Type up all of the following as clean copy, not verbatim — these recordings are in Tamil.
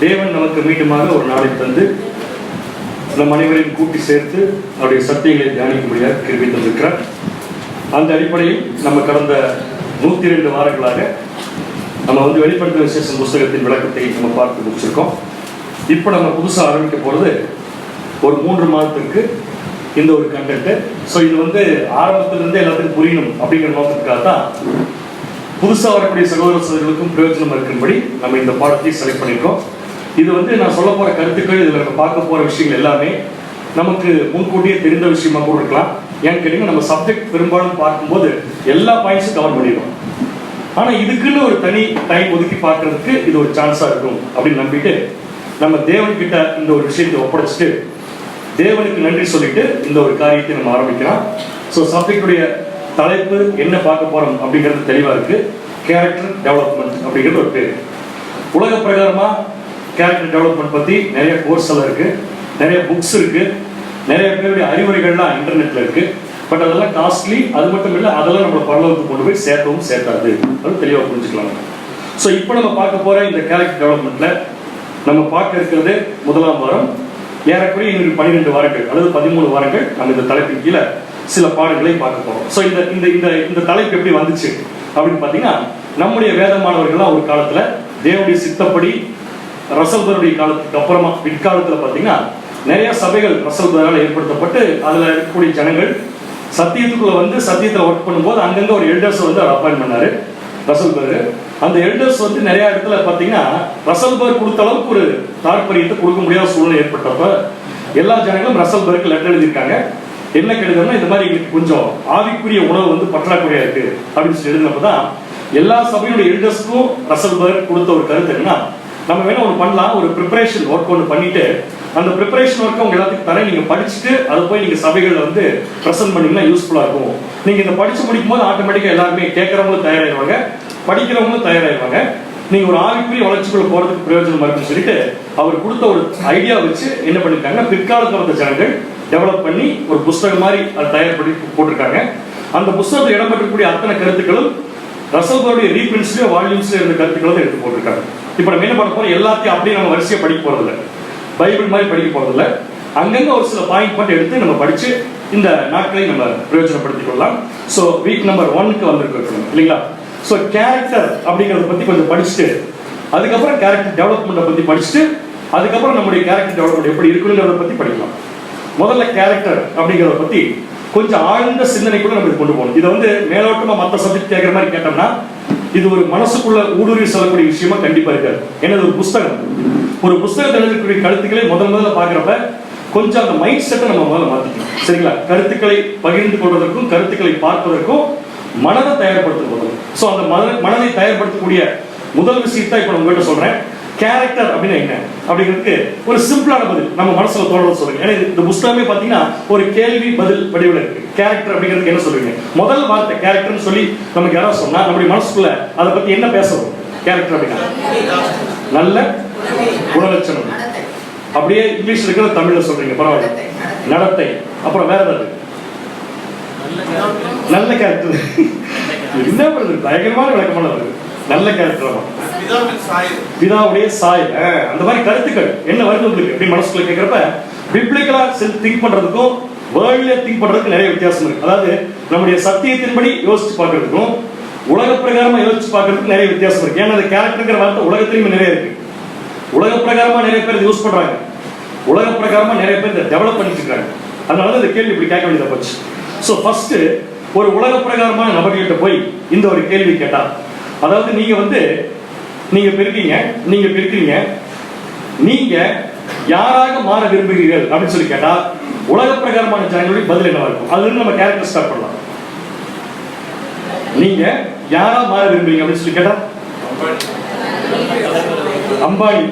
தேவன் நமக்கு மீண்டுமாக ஒரு நாளை தந்து நம் அனைவரையும் கூட்டி சேர்த்து அவருடைய சத்தியங்களை தியானிக்கும்படியாக கிருபை தந்திருக்கிறார். அந்த அடிப்படையில் நம்ம கடந்த 102 வாரங்களாக நம்ம வெளிப்படுத்தின விசேஷம் புஸ்தகத்தின் விளக்கத்தை நம்ம பார்த்து முடிச்சிருக்கோம். இப்போ நம்ம புதுசாக ஆரம்பிக்க போகிறது ஒரு 3 மாதத்துக்கு இந்த ஒரு கண்டென்ட்டு. ஸோ இது ஆரம்பத்திலிருந்தே எல்லாத்துக்கும் புரியணும் அப்படிங்கிற நோக்கத்துக்காக தான் புதுசாக வரக்கூடிய சகோதர சகோதரிகளுக்கும் பிரயோஜனம் இருக்கும்படி நம்ம இந்த பாடத்தை செலக்ட் பண்ணியிருக்கோம். இது நான் சொல்ல போகிற கருத்துக்கள், இதில் நம்ம பார்க்க போகிற விஷயங்கள் எல்லாமே நமக்கு முன்கூட்டியே தெரிந்த விஷயமா கூட இருக்கலாம். ஏன்னு கேட்டீங்கன்னா, நம்ம சப்ஜெக்ட் பெரும்பாலும் பார்க்கும்போது எல்லா பாயிண்ட்ஸும் கவர் பண்ணிடுவோம். ஆனால் இதுக்குன்னு ஒரு தனி டைம் ஒதுக்கி பார்க்கறதுக்கு இது ஒரு சான்ஸாக இருக்கும் அப்படின்னு நம்பிட்டு நம்ம தேவன்கிட்ட இந்த ஒரு விஷயத்தை ஒப்படைச்சிட்டு தேவனுக்கு நன்றி சொல்லிட்டு இந்த ஒரு காரியத்தை நம்ம ஆரம்பிக்கலாம். ஸோ சப்ஜெக்டுடைய தலைப்பு என்ன பார்க்க போகிறோம் அப்படிங்கிறது தெளிவாக இருக்குது. கேரக்டர் டெவலப்மெண்ட் அப்படிங்கிறது ஒரு பேர். உலக பிரகாரமாக கேரக்டர் டெவலப்மெண்ட் பற்றி நிறைய கோர்ஸ் எல்லாம் இருக்குது, நிறைய புக்ஸ் இருக்குது, நிறைய பேருடைய அறிவுரைகள்லாம் இன்டர்நெட்டில் இருக்குது. பட் அதெல்லாம் காஸ்ட்லி. அது மட்டும் இல்லை, அதெல்லாம் நம்மளை பரலோகத்துக்கு கொண்டு போய் சேர்க்கவும் சேர்க்காது. அது தெளிவாக புரிஞ்சுக்கலாம். ஸோ இப்போ நம்ம பார்க்க போகிற இந்த கேரக்டர் டெவலப்மெண்ட்டில் நம்ம பார்க்க இருக்கிறது 1ஆம் வாரம். ஏறக்குறைய இன்னும் 12 வாரங்கள் அல்லது 13 வாரங்கள் நம்ம இந்த தலைப்பின் கீழே சில பாடங்களை பார்க்க போகிறோம். ஸோ இந்த தலைப்பு எப்படி வந்துச்சு அப்படின்னு பார்த்தீங்கன்னா, நம்முடைய வேதமானவர்கள்லாம் ஒரு காலத்தில் தேவனுடைய சித்தப்படி ரசல்பருடைய காலத்துக்கு அப்புறமா பிற்காலத்தில் பார்த்தீங்கன்னா நிறைய சபைகள் ரசல்பரால் ஏற்படுத்தப்பட்டு அதில் இருக்கக்கூடிய ஜனங்கள் சத்தியத்துக்குள்ள சத்தியத்தில் ஒர்க் பண்ணும்போது அங்கங்கே ஒரு எல்டர்ஸ் அவர் அப்பாயிண்ட் பண்ணாரு ரசல்பர். அந்த எல்டர்ஸ் நிறைய இடத்துல பார்த்தீங்கன்னா ரசல்பர் கொடுத்த அளவுக்கு ஒரு தாற்பயத்தை கொடுக்க முடியாத சூழ்நிலை ஏற்பட்டப்ப எல்லா ஜனங்களும் ரசல்பருக்கு லெட்டர் எழுதியிருக்காங்க. என்ன கெடுதல்னா, இந்த மாதிரி எங்களுக்கு கொஞ்சம் ஆவிக்குரிய உணவு பற்றாக்குறையா இருக்கு அப்படின்னு சொல்லி எழுதினப்பதான் எல்லா சபையுடைய எல்டர்ஸ்க்கும் ரசல்பர் கொடுத்த ஒரு கருத்து என்னன்னா, நம்ம வேணா ஒன்று பண்ணலாம், ஒரு ப்ரிப்பரேஷன் ஒர்க் ஒன்று பண்ணிட்டு அந்த ப்ரிப்பரேஷன் ஒர்க்கை உங்க எல்லாத்துக்கும் தரேன், நீங்க படிச்சுட்டு அதை போய் நீங்க சபைகளில் ப்ரெசென்ட் பண்ணீங்கன்னா யூஸ்ஃபுல்லா இருக்கும். நீங்க இந்த படிச்சு முடிக்கும் போது ஆட்டோமேட்டிக்கா எல்லாருமே கேட்கறவங்களும் தயாராகிடுவாங்க, படிக்கிறவங்களும் தயாராகிடுவாங்க. நீங்க ஒரு ஆவிக்குரிய வளர்ச்சிக்குள்ள போறதுக்கு பிரயோஜனமா இருக்குன்னு சொல்லிட்டு அவர் கொடுத்த ஒரு ஐடியா வச்சு என்ன பண்ணிருக்காங்க, பிற்காலத்தில் வந்த ஜனங்கள் டெவலப் பண்ணி ஒரு புஸ்தகம் மாதிரி அதை தயார் பண்ணி போட்டிருக்காங்க. அந்த புஸ்தகத்தில் இடம்பெற்றக்கூடிய அத்தனை கருத்துக்களும் ரசல்பருடைய ரீபிரிண்ட்ஸ்லயோ வால்யூம்ஸ்ல இருந்த கருத்துக்களை எடுத்து போட்டிருக்காங்க. இப்போ நம்ம என்ன பண்ண போறோம், எல்லாத்தையும் அப்படியே நம்ம வரிசையா படிக்க போறதில்ல, பைபிள் மாதிரி படிக்க போறதில்ல. அங்கங்க ஒரு சில பாயிண்ட் மட்டும் எடுத்து நம்ம படிச்சு இந்த நாட்களை நம்ம பிரயோஜனப்படுத்திக் கொள்ளலாம். ஸோ வீக் நம்பர் 1க்கு வந்திருக்கோம் இல்லைங்களா. ஸோ கேரக்டர் அப்படிங்கிறத பத்தி கொஞ்சம் படிச்சுட்டு அதுக்கப்புறம் கேரக்டர் டெவலப்மெண்ட்டை பத்தி படிச்சுட்டு அதுக்கப்புறம் நம்முடைய கேரக்டர் டெவலப்மெண்ட் எப்படி இருக்குங்கிறத பத்தி படிக்கலாம். முதல்ல கேரக்டர் அப்படிங்கிறத பத்தி கொஞ்சம் ஆழ்ந்த சிந்தனைக்குள்ள நம்ம கொண்டு போகணும். இதை மேலோட்டமா மற்ற சப்ஜெக்ட் கேட்கிற மாதிரி கேட்டோம்னா இது ஒரு மனசுக்குள்ள ஊடுருவி செல்லக்கூடிய விஷயமா கண்டிப்பா இருக்காது. ஏன்னா ஒரு புஸ்தகத்தில் எழுதக்கூடிய கருத்துக்களை முதல்ல பாக்குறப்ப கொஞ்சம் அந்த மைண்ட் செட்டை நம்ம முதல்ல மாத்திக்கணும். சரிங்களா. கருத்துக்களை பகிர்ந்து கொள்வதற்கும் கருத்துக்களை பார்ப்பதற்கும் மனதை தயார்படுத்தும். ஸோ அந்த மனதை தயார்படுத்தக்கூடிய முதல் விஷயத்தை இப்போ நான் உங்ககிட்ட சொல்றேன். கேரக்டர் அப்படின்னா என்ன அப்படிங்கிறதுக்கு ஒரு சிம்பிளான பதில் நம்ம மனசுல தோணுறது சொல்லுங்க. ஏன்னா இந்த புஸ்தகமே பார்த்தீங்கன்னா ஒரு கேள்வி பதில் வடிவில் இருக்கு. கேரக்டர் அப்படிங்கிறதுக்கு என்ன சொல்லுவீங்க? முதல் வார்த்தை கேரக்டர்னு சொல்லி நமக்கு யாராவது சொன்னா நம்முடைய மனசுக்குள்ள அதை பத்தி என்ன பேசணும்? கேரக்டர் அப்படின்னா நல்ல குணலட்சணம். அப்படியே இங்கிலீஷ்ல இருக்கிற தமிழ்ல சொல்றீங்க, பரவாயில்ல. நடத்தை. அப்புறம் வேற ஏதாவது நல்ல கேரக்டர் என்ன பண்ணுறது? பயங்கரமான விளக்கமான வருது. நல்ல கேரக்டர், பிதாவுடைய சாயல், அந்த மாதிரி கருத்துக்கள் என்ன வருது உங்களுக்கு எப்படி மனசுக்குள்ள கேட்கிறப்ப பிப்ளிக்கலா திங்க் பண்றதுக்கும் வேர்ல்ட்ல திங்க் பண்றதுக்கு நிறைய வித்தியாசம் இருக்கு. அதாவது நம்முடைய சத்தியத்தின்படி யோசிச்சு பார்க்கறதுக்கும் உலக பிரகாரமா யோசிச்சு பார்க்கறதுக்கு நிறைய வித்தியாசம் இருக்கு. ஏன்னா அந்த கேரக்டர்ங்கிற வார்த்தை உலகத்திலையும் நிறைய இருக்கு. உலக பிரகாரமா நிறைய பேர் யூஸ் பண்றாங்க, உலக பிரகாரமா நிறைய பேர் இதை டெவலப் பண்ணிட்டு இருக்காங்க. அதனால இந்த கேள்வி இப்படி கேட்க வேண்டியதா போச்சு. ஸோ ஃபர்ஸ்ட் ஒரு உலக பிரகாரமான நபர்கிட்ட போய் இந்த ஒரு கேள்வி கேட்டா, அதாவது நீங்க பிரிக்கிறீங்க, நீங்க யாராக மாற விரும்புகிறீர்கள் அப்படின்னு சொல்லி கேட்டா உலக பிரகாரமான ஜனங்களுடைய பதில் என்னவா இருக்கும்? அதுல இருந்து நம்ம கேரக்டர் ஸ்டார்ட் பண்ணலாம். நீங்க யாரா மாற விரும்புறீங்க அப்படின்னு சொல்லி கேட்டா அம்பானி,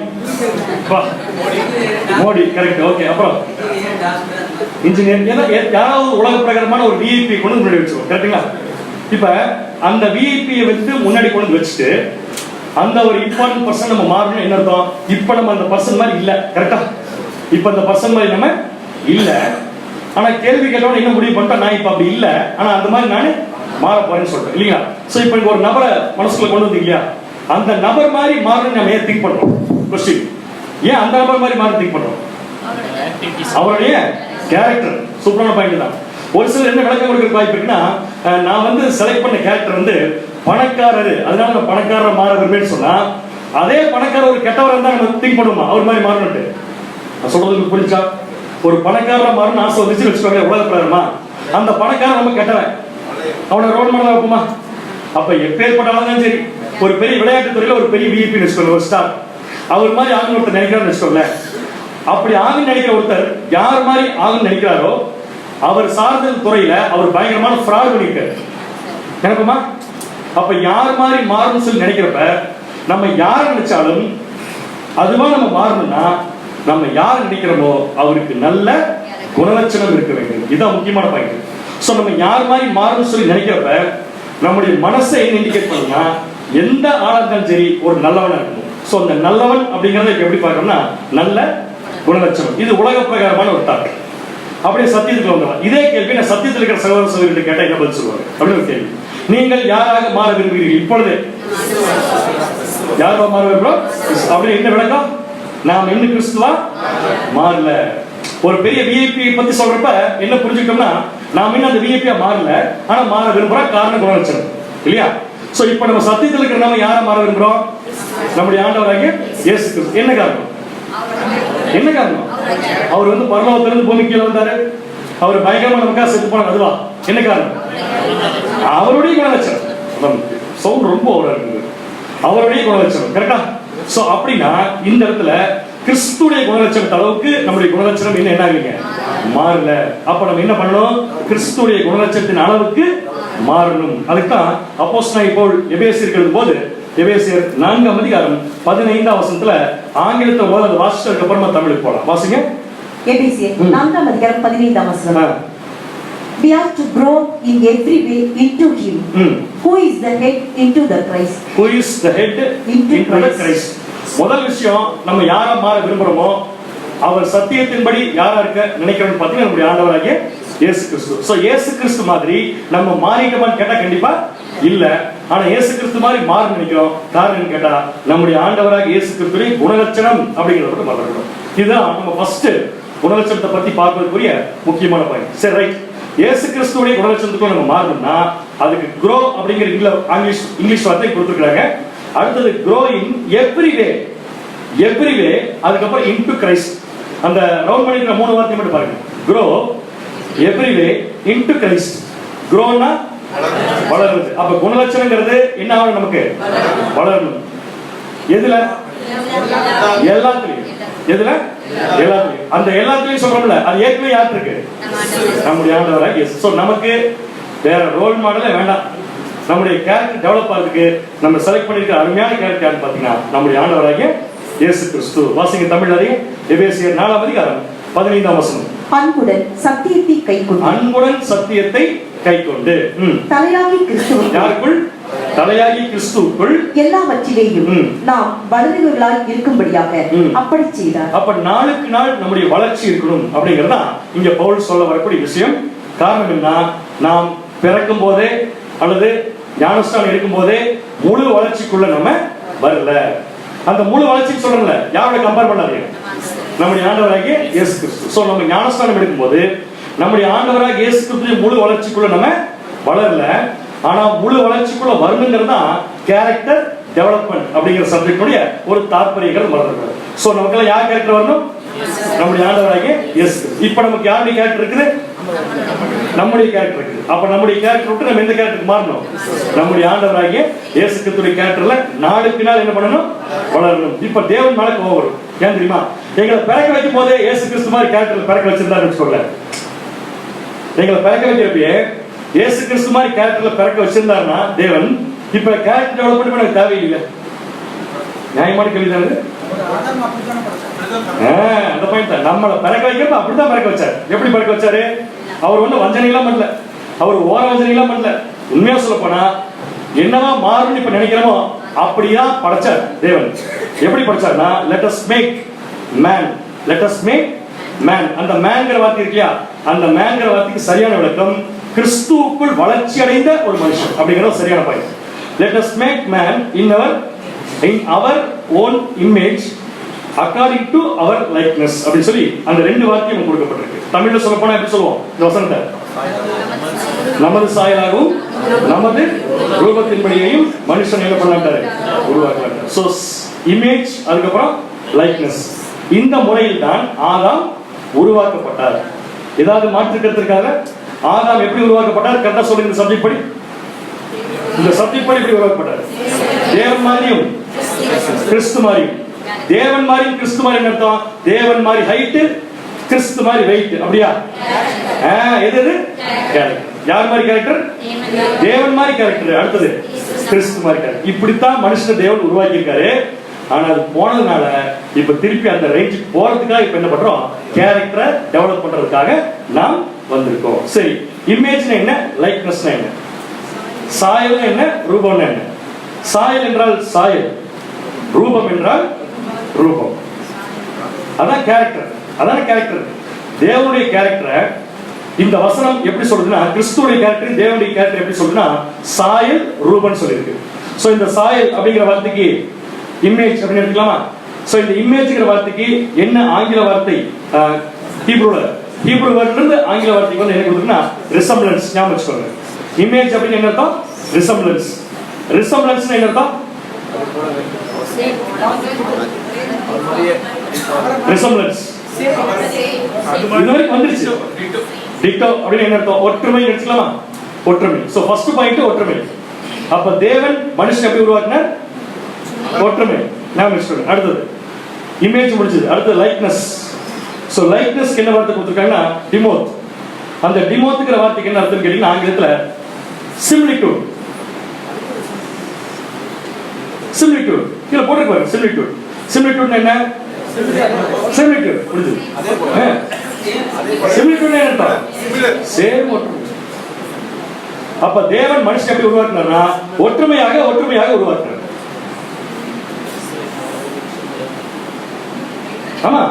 மோடி, கரெக்ட், ஓகே. அப்புறம் இன்ஜினியர். யாராவது உலக பிரகாரமான ஒரு விஐபி கொண்டு முன்னாடி வச்சுக்கோ, கரெக்டுங்களா? இப்ப அந்த விஐபியை முன்னாடி கொண்டு வச்சுட்டு அந்த ஒரு இம்பார்ட்டன்ட் பர்சன் நம்ம மாறணும். என்ன அர்த்தம்? இப்ப நம்ம அந்த பர்சன் மாதிரி இல்ல, கரெக்டா? இப்ப அந்த பர்சன் மாதிரி நம்ம இல்ல. ஆனா கேள்வி கேட்டவன என்ன முடிவு பண்ணிட்டா, நான் இப்ப அப்படி இல்ல, ஆனா அந்த மாதிரி நானு மாற போறேன்னு சொல்றேன் இல்லைங்களா. சோ இப்ப ஒரு நபரை மனசுக்குள்ள கொண்டு வந்தீங்க இல்லையா, அந்த நபர் மாதிரி மாறணும்னு நம்ம ஏன் திங்க் பண்றோம்? கொஸ்டின் ஏன் அந்த நபர் மாதிரி மாற திங்க் பண்றோம்? அவருடைய கேரக்டர். சூப்பரான பாயிண்ட் தான். ஒரு சிலர் என்ன விளக்கம் கொடுக்க வாய்ப்பு இருக்குன்னா, நான் வந்து செலக்ட் பண்ண கேரக்டர் வந்து பணக்காரர், அதனால நான் பணக்காரரை மாற விரும்புன்னு சொன்னா, அதே பணக்காரர் ஒரு கெட்டவராக இருந்தா நம்ம திங்க் பண்ணுவோமா அவர் மாதிரி மாறணும்ட்டு? நான் சொல்றதுக்கு புரிஞ்சா? ஒரு பணக்காரரை மாறணும்னு ஆசை வந்துச்சு வச்சுக்கோங்க, உலக பிரகாரமா அந்த பணக்காரன் நம்ம கெட்டவன், அவனை ரோல் மாடலா வைப்போமா? அப்ப எப்பேற்பட்டாலும் சரி, ஒரு பெரிய விளையாட்டு துறையில ஒரு பெரிய விஐபி வச்சுக்கோங்க, ஒரு ஸ்டார், அவர் மாதிரி ஆகணும் ஒருத்தர் நினைக்கிறான்னு வச்சுக்கோங்க. அப்படி ஆகணும்னு நினைக்கிற ஒருத்தர் யார் மாதிரி ஆகணும்னு நினைக்கிறாரோ அவர் சார்ந்த துறையில அவர் பயங்கரமான ஃப்ராட் பண்ணிருக்காரு. நினைப்போமா? அப்ப யார் மாதிரி மாறணும்னு சொல்லி நினைக்கிறப்ப நம்ம யார நினைச்சாலும் அதுவா நம்ம மாறணும்னா நம்ம யார் நினைக்கிறோமோ அவருக்கு நல்ல குணலட்சணம் இருக்க வேண்டும். இதுதான் முக்கியமான பாயிண்ட். சோ நம்ம யார் மாதிரி மாறணும்னு சொல்லி நினைக்கிறப்ப நம்முடைய மனசை என்ன இண்டிகேட் பண்ணுனா, எந்த ஆளா இருந்தாலும் சரி ஒரு நல்லவனா இருக்கணும். சோ அந்த நல்லவன் அப்படிங்கறத எப்படி பார்க்கணும்னா நல்ல குணலட்சணம். இது உலக பிரகாரமான ஒரு தாக்கம். அப்படியே சத்தியத்துக்கு வந்துடலாம். இதே கேள்வி நான் சத்தியத்தில் இருக்கிற சகோதர சகோதரிகளை கேட்டா என்ன பதில் சொல்லுவாங்க அப்படின்னு ஒரு கேள்வி. நீங்கள் யாராக மாற விரும்புகிறீர்கள்? இப்பொழுது யாராக மாற விரும்புகிறோம் அப்படி என்ன விளக்கம்? நாம் இன்னும் கிறிஸ்துவா மாறல. ஒரு பெரிய விஐபி பத்தி சொல்றப்ப என்ன புரிஞ்சுக்கிட்டோம்னா, நாம் இன்னும் அந்த விஐபியா மாறல, ஆனா மாற விரும்புறோம். காரணம் குணலட்சணம் இல்லையா? சோ இப்ப நம்ம சத்தியத்தில் இருக்கிற நாம யாரை மாற விரும்புறோம்? நம்முடைய ஆண்டவராகிய இயேசு கிறிஸ்து. என்ன காரணம்? என்ன காரணம்? அவர் வந்து பரலோகத்திலிருந்து பூமிக்கு கீழே வந்தாரு, அவர் பயங்கரமா நமக்காக செத்து போனார். அதுவா என்ன காரணம்? அவருடைய குணலட்சணம். சவுண்ட் ரொம்ப ஓவரா இருக்குது. அவருடைய குணலட்சணம் கரெக்டா? சோ அப்படின்னா இந்த இடத்துல கிறிஸ்துடைய குணலட்சணம் அளவுக்கு நம்முடைய குணலட்சணம் என்ன ஆகலைங்க, மாறல. அப்ப நம்ம என்ன பண்ணணும்? கிறிஸ்துடைய குணலட்சணத்தின் அளவுக்கு மாறணும். அதுக்குதான் அப்போஸ்தலனாகிய பவுல் எபேசியருக்கு போது எபேசியர் 4ஆம் அதிகாரம் 15ஆம் வசனத்துல ஆங்கிலத்தை ஓத வாசிச்சதுக்கு அப்புறமா தமிழுக்கு போலாம். வாசிங்க. எபேசியர் 4ஆம் அதிகாரம் 15ஆம் வசனம். We are to grow in every way into him who is the head into the Christ. Who is the head into the Christ. முதல் விஷயம், நம்ம யாரை மாற விரும்புறோமோ அவர் சத்தியத்தின்படி யாரா இருக்க நினைக்கிறோம்னு பார்த்தீங்கன்னா நம்முடைய ஆண்டவராகிய இயேசு கிறிஸ்து. சோ இயேசு கிறிஸ்து மாதிரி நம்ம மாறிக்கமான்னு கேட்டா கண்டிப்பா இல்ல. ஆனா இயேசு கிறிஸ்து மாதிரி மாற நினைக்கிறோம். காரணம் கேட்டா நம்முடைய ஆண்டவராகிய இயேசு கிறிஸ்துவின் குணலட்சணம் அப்படிங்கறத மாறணும். இதுதான் நம்ம ஃபர்ஸ்ட் குணலட்சணத்தை பத்தி பார்ப்பதற்குரிய முக்கியமான பாயிண்ட். சரி, ரைட். இயேசு கிறிஸ்துவோட குணலட்சணத்துக்கு நம்ம மாறணும்னா அதுக்கு grow அப்படிங்கிற இங்கிலீஷ் வார்த்தை கொடுத்துருக்காங்க. அடுத்தது grow in every way, அதுக்கப்புறம் into Christ. அந்த ரவுண்ட் பண்ணிக்கிற மூணு வார்த்தை மட்டும் பாருங்க. grow every way into Christ. growனா வளருது. அப்ப குணலட்சணங்கிறது என்ன ஆகணும்? நமக்கு வளரணும். எதுல? எல்லாத்துலயும். எதுல? எல்லாத்துலயும். அந்த எல்லாத்துலயும் சொல்றோம்ல, அது ஏற்கனவே யாருக்கு இருக்கு? நம்முடைய ஆண்டவராகிய இயேசு. சோ நமக்கு வேற ரோல் மாடலே வேண்டாம். நம்முடைய கேரக்டர் டெவலப் ஆகிறதுக்கு நம்ம செலக்ட் பண்ணிருக்கிற அருமையான கேரக்டர் யாருன்னு பாத்தீங்கன்னா நம்முடைய ஆண்டவராகிய இயேசு கிறிஸ்து. வாசிங்க தமிழ்ல எபேசியர் 4ஆம் அதிகாரம் 15ஆம் வசனம். அன்புடன் சத்தியத்தை கைக்கொண்டு. அன்புடன் சத்தியத்தை கைக்கொண்டு. தலையாகி கிறிஸ்துவுக்குள். யாருக்குள்? தலையாகி கிறிஸ்துவுக்குள் எல்லாவற்றிலேயும் நாம் வளருகிறவர்களாய் இருக்கும்படியாக அப்படி செய்தார். அப்ப நாளுக்கு நாள் நம்முடைய வளர்ச்சி இருக்கணும் அப்படிங்கறதா இங்க பவுல் சொல்ல வரக்கூடிய விஷயம். காரணம் என்ன? நாம் பிறக்கும் போதே அல்லது ஞானஸ்தானம் எடுக்கும் போதே முழு வளர்ச்சிக்குள்ள நம்ம வரல. அந்த முழு வளர்ச்சி சொல்றோம்ல, யாரோட கம்பேர் பண்ணாதீங்க, நம்முடைய ஆண்டவராகிய இயேசு கிறிஸ்து. சோ நம்ம ஞானஸ்தானம் எடுக்கும் போது நம்முடைய ஆண்டவராகிய இயேசு கிறிஸ்துவின் முழு வளர்ச்சிக்குள்ள நம்ம வளரல. ஆனா முழு வளர்ச்சிக்குள்ள வரணுங்கிறது தான் கேரக்டர் டெவலப்மெண்ட் அப்படிங்கிற சப்ஜெக்டுடைய ஒரு தாற்பயங்கள் வளர்றது. சோ நமக்கெல்லாம் யார் கேரக்டர் வரணும்? நம்முடைய ஆண்டவராகிய இயேசு. இப்ப நமக்கு யாருடைய கேரக்டர் இருக்குது? நம்முடைய கேரக்டர் இருக்குது. அப்ப நம்முடைய கேரக்டர் விட்டு நம்ம எந்த கேரக்டருக்கு மாறணும்? நம்முடைய ஆண்டவராகிய இயேசு கிறிஸ்துவின் கேரக்டர்ல நாளுக்கு நாள் என்ன பண்ணணும்? வளரணும். இப்ப தேவன் மேல கோபம் வரும். ஏன் தெரியுமா? எங்களை பிறக்க வைக்கும் போதே இயேசு கிறிஸ்து மாதிரி கேரக்டர்ல பிறக்க வச்சிருந்தாரு வச்சுக்கோங்க. எங்களை பிறக்க வைக்கிறப்பயே இயேசு கிறிஸ்து மாதிரி கேரக்டர்ல பிறக்க வச்சிருந்தாருன்னா தேவன் இப்ப கேரக்டர் டெவலப்மெண்ட் பண்ண தேவையில்லை. நியாயமான கேள்வி தானே? அந்த பாயிண்ட் தான். நம்மளை பிறக்க வைக்கிறப்ப அப்படிதான் பிறக்க வச்சாரு. எப்படி பிறக்க வச்சாரு? அவர் ஒண்ணு வஞ்சனையெல்லாம் பண்ணல, அவர் ஓர வஞ்சனையெல்லாம் பண்ணல. உண்மையா சொல்ல போனா என்னவா மாறும்னு இப்ப நினைக்கிறோமோ அப்படியா படைச்சார் தேவன். எப்படி படைச்சார்னா let us make man, let us make man. அந்த மேன்ங்கிற வார்த்தை இருக்கியா, அந்த மேன்ங்கிற வார்த்தைக்கு சரியான விளக்கம் கிறிஸ்துவுக்குள் வளர்ச்சி அடைந்த ஒரு மனுஷன் அப்படிங்கிறது சரியான point. Let us make man in our own image according to our likeness அப்படின்னு சொல்லி அந்த ரெண்டு வாக்கியம் கொடுக்கப்பட்டிருக்கு. தமிழ்ல சொல்ல போனா எப்படி சொல்லுவோம் இந்த வசனத்தை? நமது சாயலாகவும் நமது ரூபத்தின்படியையும் மனுஷன் என்ன பண்ணாட்டாரு? உருவாக்கினார். சோ இமேஜ், அதுக்கப்புறம் லைக்னஸ். இந்த முறையில் தான் ஆதாம் உருவாக்கப்பட்டார். ஏதாவது மாற்றுக்கிறதுக்காக ஆதாம் எப்படி உருவாக்கப்பட்டார்? கரெக்டா சொல்லுங்க. இந்த சப்ஜெக்ட் படி, இந்த சப்ஜெக்ட் படி எப்படி உருவாக்கப்பட்டார்? தேவன் மாதிரியும் கிறிஸ்து மாதிரியும். தேவன் மாதிரியும் கிறிஸ்து மாதிரி அர்த்தம். தேவன் மாதிரி ஹைட், கிறிஸ்து மாதிரி வெயிட். அப்படியா? எது கேரக்டர். யார் மாதிரி கேரக்டர்? தேவன் மாதிரி கேரக்டர். அடுத்தது கிறிஸ்து மாதிரி கேரக்டர். இப்படித்தான் மனுஷனை தேவன் உருவாக்கி இருக்காரு. ஆனா அது போனதுனால இப்ப திருப்பி அந்த ரேஞ்சுக்கு போறதுக்காக இப்ப என்ன பண்றோம்? கேரக்டரை டெவலப் பண்றதுக்காக நாம் வந்திருக்கோம். சரி, இமேஜ்னா என்ன? லைக்னஸ்னா என்ன? சாயல் என்ன? ரூபம்னா என்ன? சாயல் என்றால் சாயல், ரூபம் என்றால் ரூபம். அதான் கேரக்டர். அதான் கேரக்டர். தேவனுடைய கேரக்டரை இந்த வசனம் எப்படி சொல்றதுன்னா, கிறிஸ்துவுடைய கேரக்டர் தேவனுடைய கேரக்டர் எப்படி சொல்றதுன்னா சாயல் ரூபம் சொல்லிருக்கு. சோ இந்த சாயல் அப்படிங்கிற வார்த்தைக்கு இமேஜ் அப்படின்னு எடுத்துக்கலாமா? சோ இந்த இமேஜ்ங்கிற வார்த்தைக்கு என்ன ஆங்கில வார்த்தை? ஹீப்ரு வேர்ட்ல இருந்து ஆங்கில வார்த்தைக்கு வந்து என்ன கொடுக்குன்னா ரிசம்பிளன்ஸ். ஞாபகம் வச்சுக்கோங்க. இமேஜ் அப்படின்னு என்ன அர்த்தம்? ரிசம்பிளன்ஸ். ரிசம்பிளன்ஸ் என்ன அர்த்தம்? ரிசம்பிளன்ஸ் இது வரைக்கும் வந்துருச்சு. டிட்டோ அப்படின்னு என்ன அர்த்தம்? ஒற்றுமை எடுத்துக்கலாமா? ஒற்றுமை. சோ ஃபர்ஸ்ட் பாயிண்ட் ஒற்றுமை. அப்ப தேவன் மனுஷன் எப்படி உருவாக்கினார்? ஒற்றுமை. ஞாபகம் வச்சுக்கோங்க. அடுத்தது இமேஜ் முடிஞ்சது. அடுத்தது லைக்னஸ். சோ லைக்னஸ் என்ன வார்த்தை கொடுத்திருக்காங்கன்னா டிமோத். அந்த டிமோத்ங்கிற வார்த்தைக்கு என்ன அர்த்தம் கேட்டீங்கன்னா ஆங்கிலத்துல சிமிலிட்யூட். சிமிலிட்யூட் கீழ போட்டுருப்பாரு. சிமிலிட்யூட். சிமிலிட்யூட் என்ன? சிமிலிட்யூட் புரியுது? சிமிலிட்யூட் என்ன? சேம் ஒற்றுமை. அப்ப தேவன் மனுஷன் எப்படி உருவாக்கினார்னா ஒற்றுமையாக ஒற்றுமையாக உருவாக்கினார். ஆமா,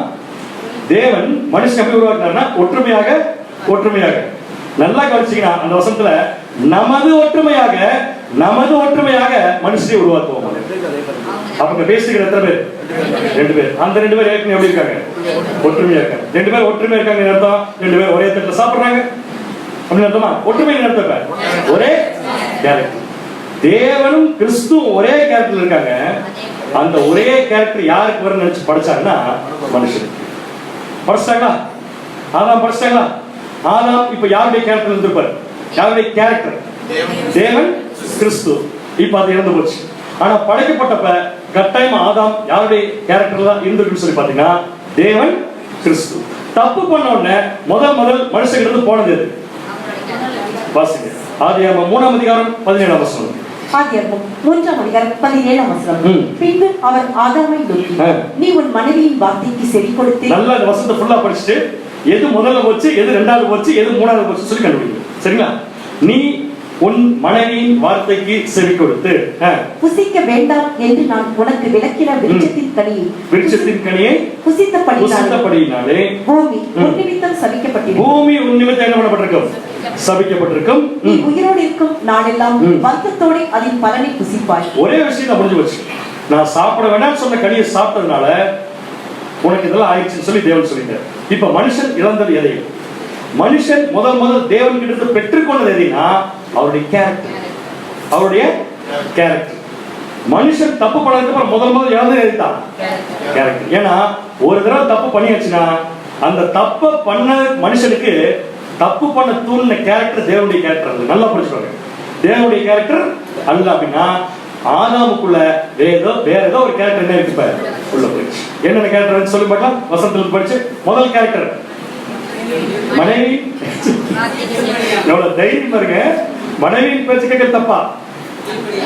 தேவன் மனுஷன் எப்படி உருவாக்கினார்னா ஒற்றுமையாக ஒற்றுமையாக. நல்லா கவனிச்சீங்கன்னா அந்த வசனத்துல நமது ஒற்றுமையாக நமது ஒற்றுமையாக மனுஷனை உருவாக்குவோம். அவங்க பேசிக்கிற எத்தனை பேர்? 2 பேர். அந்த 2 பேர் ஏற்கனவே எப்படி இருக்காங்க? ஒற்றுமையா இருக்காங்க. 2 பேர் ஒற்றுமையா இருக்காங்க அர்த்தம் 2 பேர் ஒரே தட்டுல சாப்பிடுறாங்க அப்படின்னு அர்த்தமா? ஒற்றுமை அர்த்தம் ஒரே கேரக்டர். தேவனும் கிறிஸ்துவும் ஒரே கேரக்டர்ல இருக்காங்க. அந்த ஒரே கேரக்டர் யாருக்கு வர நினைச்சு படிச்சாங்கன்னா மனுஷன் படிச்சாங்களா? ஆதாம் படிச்சாங்களா? ஆதாம் இப்ப யாருடைய கேரக்டர் இருந்திருப்பார்? யாருடைய கேரக்டர்? தேவன் கிறிஸ்து. இப்ப அது இறந்து போச்சு. ஆனா படைக்கப்பட்டப்ப கட்டாயமா ஆதாம் யாருடைய கேரக்டர்ல இருந்திருக்குன்னு சொல்லி பாத்தீங்கன்னா தேவன் கிறிஸ்து. தப்பு பண்ண உடனே முதல் மனுஷங்க இருந்து போனது எது? வாசிங்க. ஆதியாகமம் 3ஆம் அதிகாரம் 17ஆம் வசனம். ஆதியாகமம் 3ஆம் அதிகாரம் 17ஆம் வசனம். பின்பு அவர் ஆதாமை நோக்கி, நீ உன் மனைவியின் வார்த்தைக்கு செவி கொடுத்து. நல்லா இந்த வசனத்தை ஃபுல்லா படிச்சுட்டு எது முதல்ல போச்சு, எது ரெண்டாவது போச்சு, எது மூணாவது போச்சு சொல்லி கண்டுபிடிங்க. சரிங்களா? நீ உன் மனைவியின் வார்த்தைக்கு செவி கொடுத்து புசிக்க வேண்டாம் என்று நான் உனக்கு விலக்கின விருட்சத்தின் கனியை புசித்தபடியினாலே பூமி உன் நிமித்தம் சபிக்கப்பட்டிருக்கும். பூமி உன் நிமித்தம் என்ன பண்ணப்பட்டிருக்கும்? சபிக்கப்பட்டிருக்கும். நீ உயிரோடு இருக்கும் நாளெல்லாம் வருத்தத்தோடு அதன் பலனை புசிப்பாய். ஒரே விஷயம் முடிஞ்சு போச்சு. நான் சாப்பிட வேண்டாம் சொன்ன கனியை சாப்பிட்டதுனால உனக்கு இதெல்லாம் ஆயிடுச்சுன்னு சொல்லி தேவன் சொல்லிட்டார். இப்ப மனுஷன் இழந்தது எதை? மனுஷன் முதல் தேவன் கிட்ட பெற்றுக்கொண்டது எதுனா அவருடைய கேரக்டர். அவருடைய கேரக்டர். மனுஷன் தப்பு பண்ணதுக்கு அப்புறம் முதல் இழந்தது எதுதான்? கேரக்டர். ஏன்னா ஒரு தடவை தப்பு பண்ணியாச்சுன்னா அந்த தப்பை பண்ண மனுஷனுக்கு தப்பு பண்ண தூண்டின கேரக்டர் தேவனுடைய கேரக்டர். நல்லா புரிஞ்சுக்கோங்க. தேவனுடைய கேரக்டர் அல்ல அப்படின்னா ஆதாமுக்குள்ள வேற ஏதோ ஒரு கேரக்டர் என்ன இருக்கு உள்ள போயிடுச்சு. என்னென்ன கேரக்டர் சொல்லி பார்க்கலாம். வசனத்துல படிச்சு முதல் கேரக்டர் மனைவி. எவ்வளவு தைரியம் பாருங்க. மனைவியின் பேச்சு கேட்க தப்பா?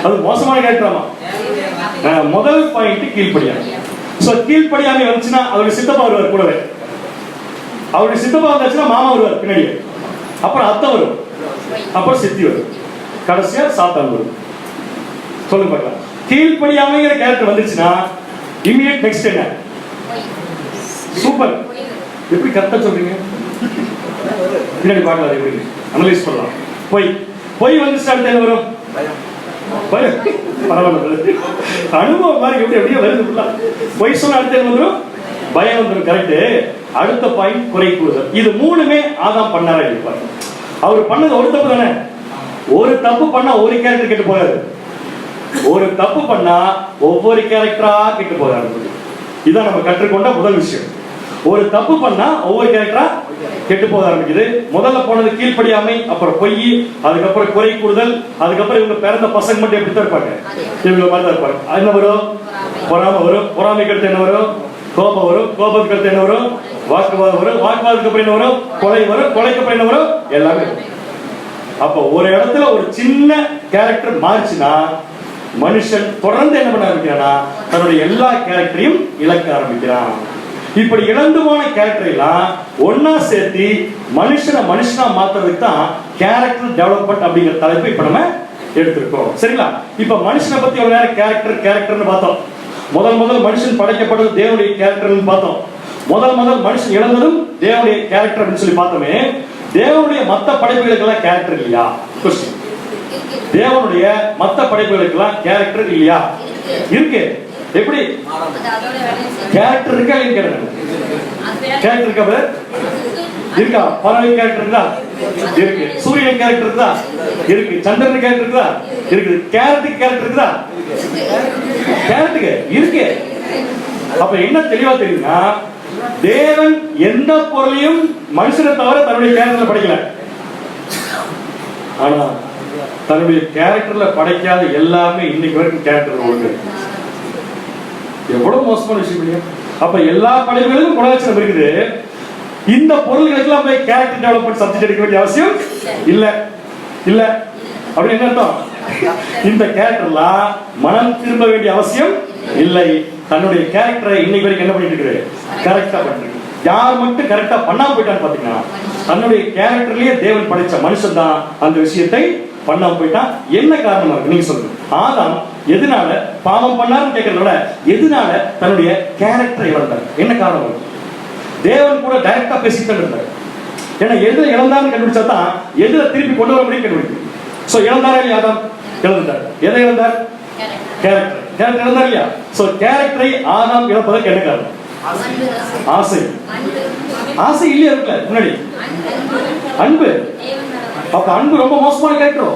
அது மோசமான கேரக்டராமா? முதல் பாயிண்ட் கீழ்ப்படியாமை. சோ கீழ்ப்படியாமை வந்துச்சுன்னா அவருடைய சித்தப்பா வருவார் கூடவே. அவருடைய சித்தப்பா வந்தாச்சுன்னா மாமா வருவார் பின்னாடி. அப்புறம் அத்தை வரும். அப்புறம் சித்தி வரும். கடைசியா சாத்தான் வரும். சொல்லுங்க பார்க்கலாம். கீழ்ப்படியாமைங்கிற கேரக்டர் வந்துச்சுன்னா இமிடியேட் நெக்ஸ்ட் என்ன? சூப்பர். எப்படி கரெக்டா சொல்றீங்க? பின்னாடி பார்க்கலாம். எப்படி அனலைஸ் பண்ணலாம். பொய் வந்துச்சு அடுத்து என்ன வரும்? பரவாயில்ல, அனுபவம் மாதிரி எப்படி எப்படியோ வருது. பொய் சொன்ன அடுத்த வந்துடும், பயம் வந்துடும். கரெக்ட். அடுத்த பாயிண்ட் குறை கூறுதல். இது மூணுமே ஆதாம் பண்ணாரா இருப்பார். அவர் பண்ணது ஒரு தப்பு தானே. ஒரு தப்பு பண்ணா ஒரு கேரக்டர் கெட்டு போகாது, ஒரு தப்பு பண்ணா ஒவ்வொரு கேரக்டரா கெட்டு போகாது. இதான் நம்ம கற்றுக்கொண்ட முதல் விஷயம். ஒரு தப்பு பண்ணா ஒவ்வொரு கேரக்டரா கெட்டு போக ஆரம்பிக்குது. முதல்ல போனது கீழ்ப்படியாமை, அப்புறம் பொய், அதுக்கப்புறம் குறை கூறுதல், அதுக்கப்புறம் இவங்க பிறந்த பசங்க மட்டும் எப்படித்தான் இருப்பாங்க, இவங்க மாதிரி தான் இருப்பாங்க. என்ன வரும்? பொறாமை வரும். பொறாமைக்கு அடுத்து என்ன வரும்? கோபம் வரும். கோபத்துக்கு அடுத்து என்ன வரும்? வாக்குவாதம் வரும். வாக்குவாதத்துக்கு அப்புறம் என்ன வரும்? கொலை வரும். கொலைக்கு அப்புறம் என்ன வரும்? எல்லாமே. அப்ப ஒரு இடத்துல ஒரு சின்ன கேரக்டர் மாறிச்சுன்னா மனுஷன் தொடர்ந்து என்ன பண்ண ஆரம்பிக்கிறானா, தன்னுடைய எல்லா கேரக்டரையும் இழக்க ஆரம்பிக்கிறான். இப்படி இழந்து போன கேரக்டர் எல்லாம் ஒன்னா சேர்த்து மனுஷனை மனுஷனா மாத்துறதுக்கு தான் கேரக்டர் டெவலப்மெண்ட் அப்படிங்கிற தலைப்பு இப்ப நம்ம எடுத்திருக்கோம். சரிங்களா? இப்ப மனுஷனை பத்தி ஒரு நேரம் கேரக்டர்னு பார்த்தோம். முதல் மனுஷன் படைக்கப்பட்டது தேவனுடைய கேரக்டர்னு பார்த்தோம். முதல் மனுஷன் இழந்ததும் தேவனுடைய கேரக்டர் அப்படின்னு சொல்லி பார்த்தோமே. தேவனுடைய மத்த படைப்புகளுக்கெல்லாம் கேரக்டர் இல்லையா? கொஸ்டின். தேவனுடைய மத்த படைப்புகளுக்கெல்லாம் கேரக்டர் இல்லையா? இருக்கு. எப்படி கேரக்டர் இருக்கா? கேரக்டர் இருக்கா? இருக்கா? பறவை கேரக்டர் இருக்கா? இருக்கு. சூரியன் கேரக்டர் இருக்கா? இருக்கு. சந்திரன் கேரக்டர் இருக்கா? இருக்கு. கேரட்டுக்கு கேரக்டர் இருக்கா? கேரட்டுக்கு இருக்கு. அப்ப என்ன தெளிவா தெரியுதுன்னா, தேவன் எந்த பொருளையும் மனுஷனை தவிர தன்னுடைய கேரக்டர்ல படைக்கல. ஆனா தன்னுடைய கேரக்டர்ல படைக்காத எல்லாமே இன்னைக்கு வரைக்கும் கேரக்டர் ஒழுங்கு. எவ்வளவு மோசமான விஷயம் இல்லையா? அப்ப எல்லா படைப்புகளுக்கும் குணலட்சணம் இருக்குது. இந்த பொருள்களுக்கெல்லாம் போய் கேரக்டர் டெவலப்மெண்ட் சப்ஜெக்ட் எடுக்க வேண்டிய அவசியம் இல்ல. இல்ல அப்படின்னு என்ன அர்த்தம்? இந்த கேரக்டர்லாம் மனம் திரும்ப வேண்டிய அவசியம் இல்லை. தன்னுடைய கேரக்டரை இன்னைக்கு வரைக்கும் என்ன பண்ணிட்டு இருக்கு? கரெக்டா பண்ணிட்டு. யார் மட்டும் கரெக்டா பண்ணாம போயிட்டான்னு பாத்தீங்கன்னா, தன்னுடைய கேரக்டர்லயே தேவன் படைச்ச மனுஷன் தான் அந்த விஷயத்தை பண்ணாம போயிட்டான். என்ன காரணமா இருக்கு நீங்க சொல்லுங்க. ஆதாம் எதனால பாவம் பண்ணாருன்னு கேட்கறத விட எதனால தன்னுடைய கேரக்டரை இழந்தார்? என்ன காரணம் இருக்கு? தேவன் கூட டைரக்டா பேசிட்டு இருந்தார். ஏன்னா எதுல இழந்தான்னு கண்டுபிடிச்சா தான் எதுல திருப்பி கொண்டு வர முடியும் கண்டுபிடிக்கும். சோ இழந்தாரா இல்லையா? ஆதாம் இழந்தார். எதை இழந்தார்? கேரக்டர் இழந்தார் இல்லையா? சோ கேரக்டரை ஆதாம் இழப்பதற்கு என்ன காரணம்? ஆசை. ஆசை இல்லையா? இருக்குல்ல முன்னாடி அன்பு. அப்ப அன்பு ரொம்ப மோசமான கேரக்டர்.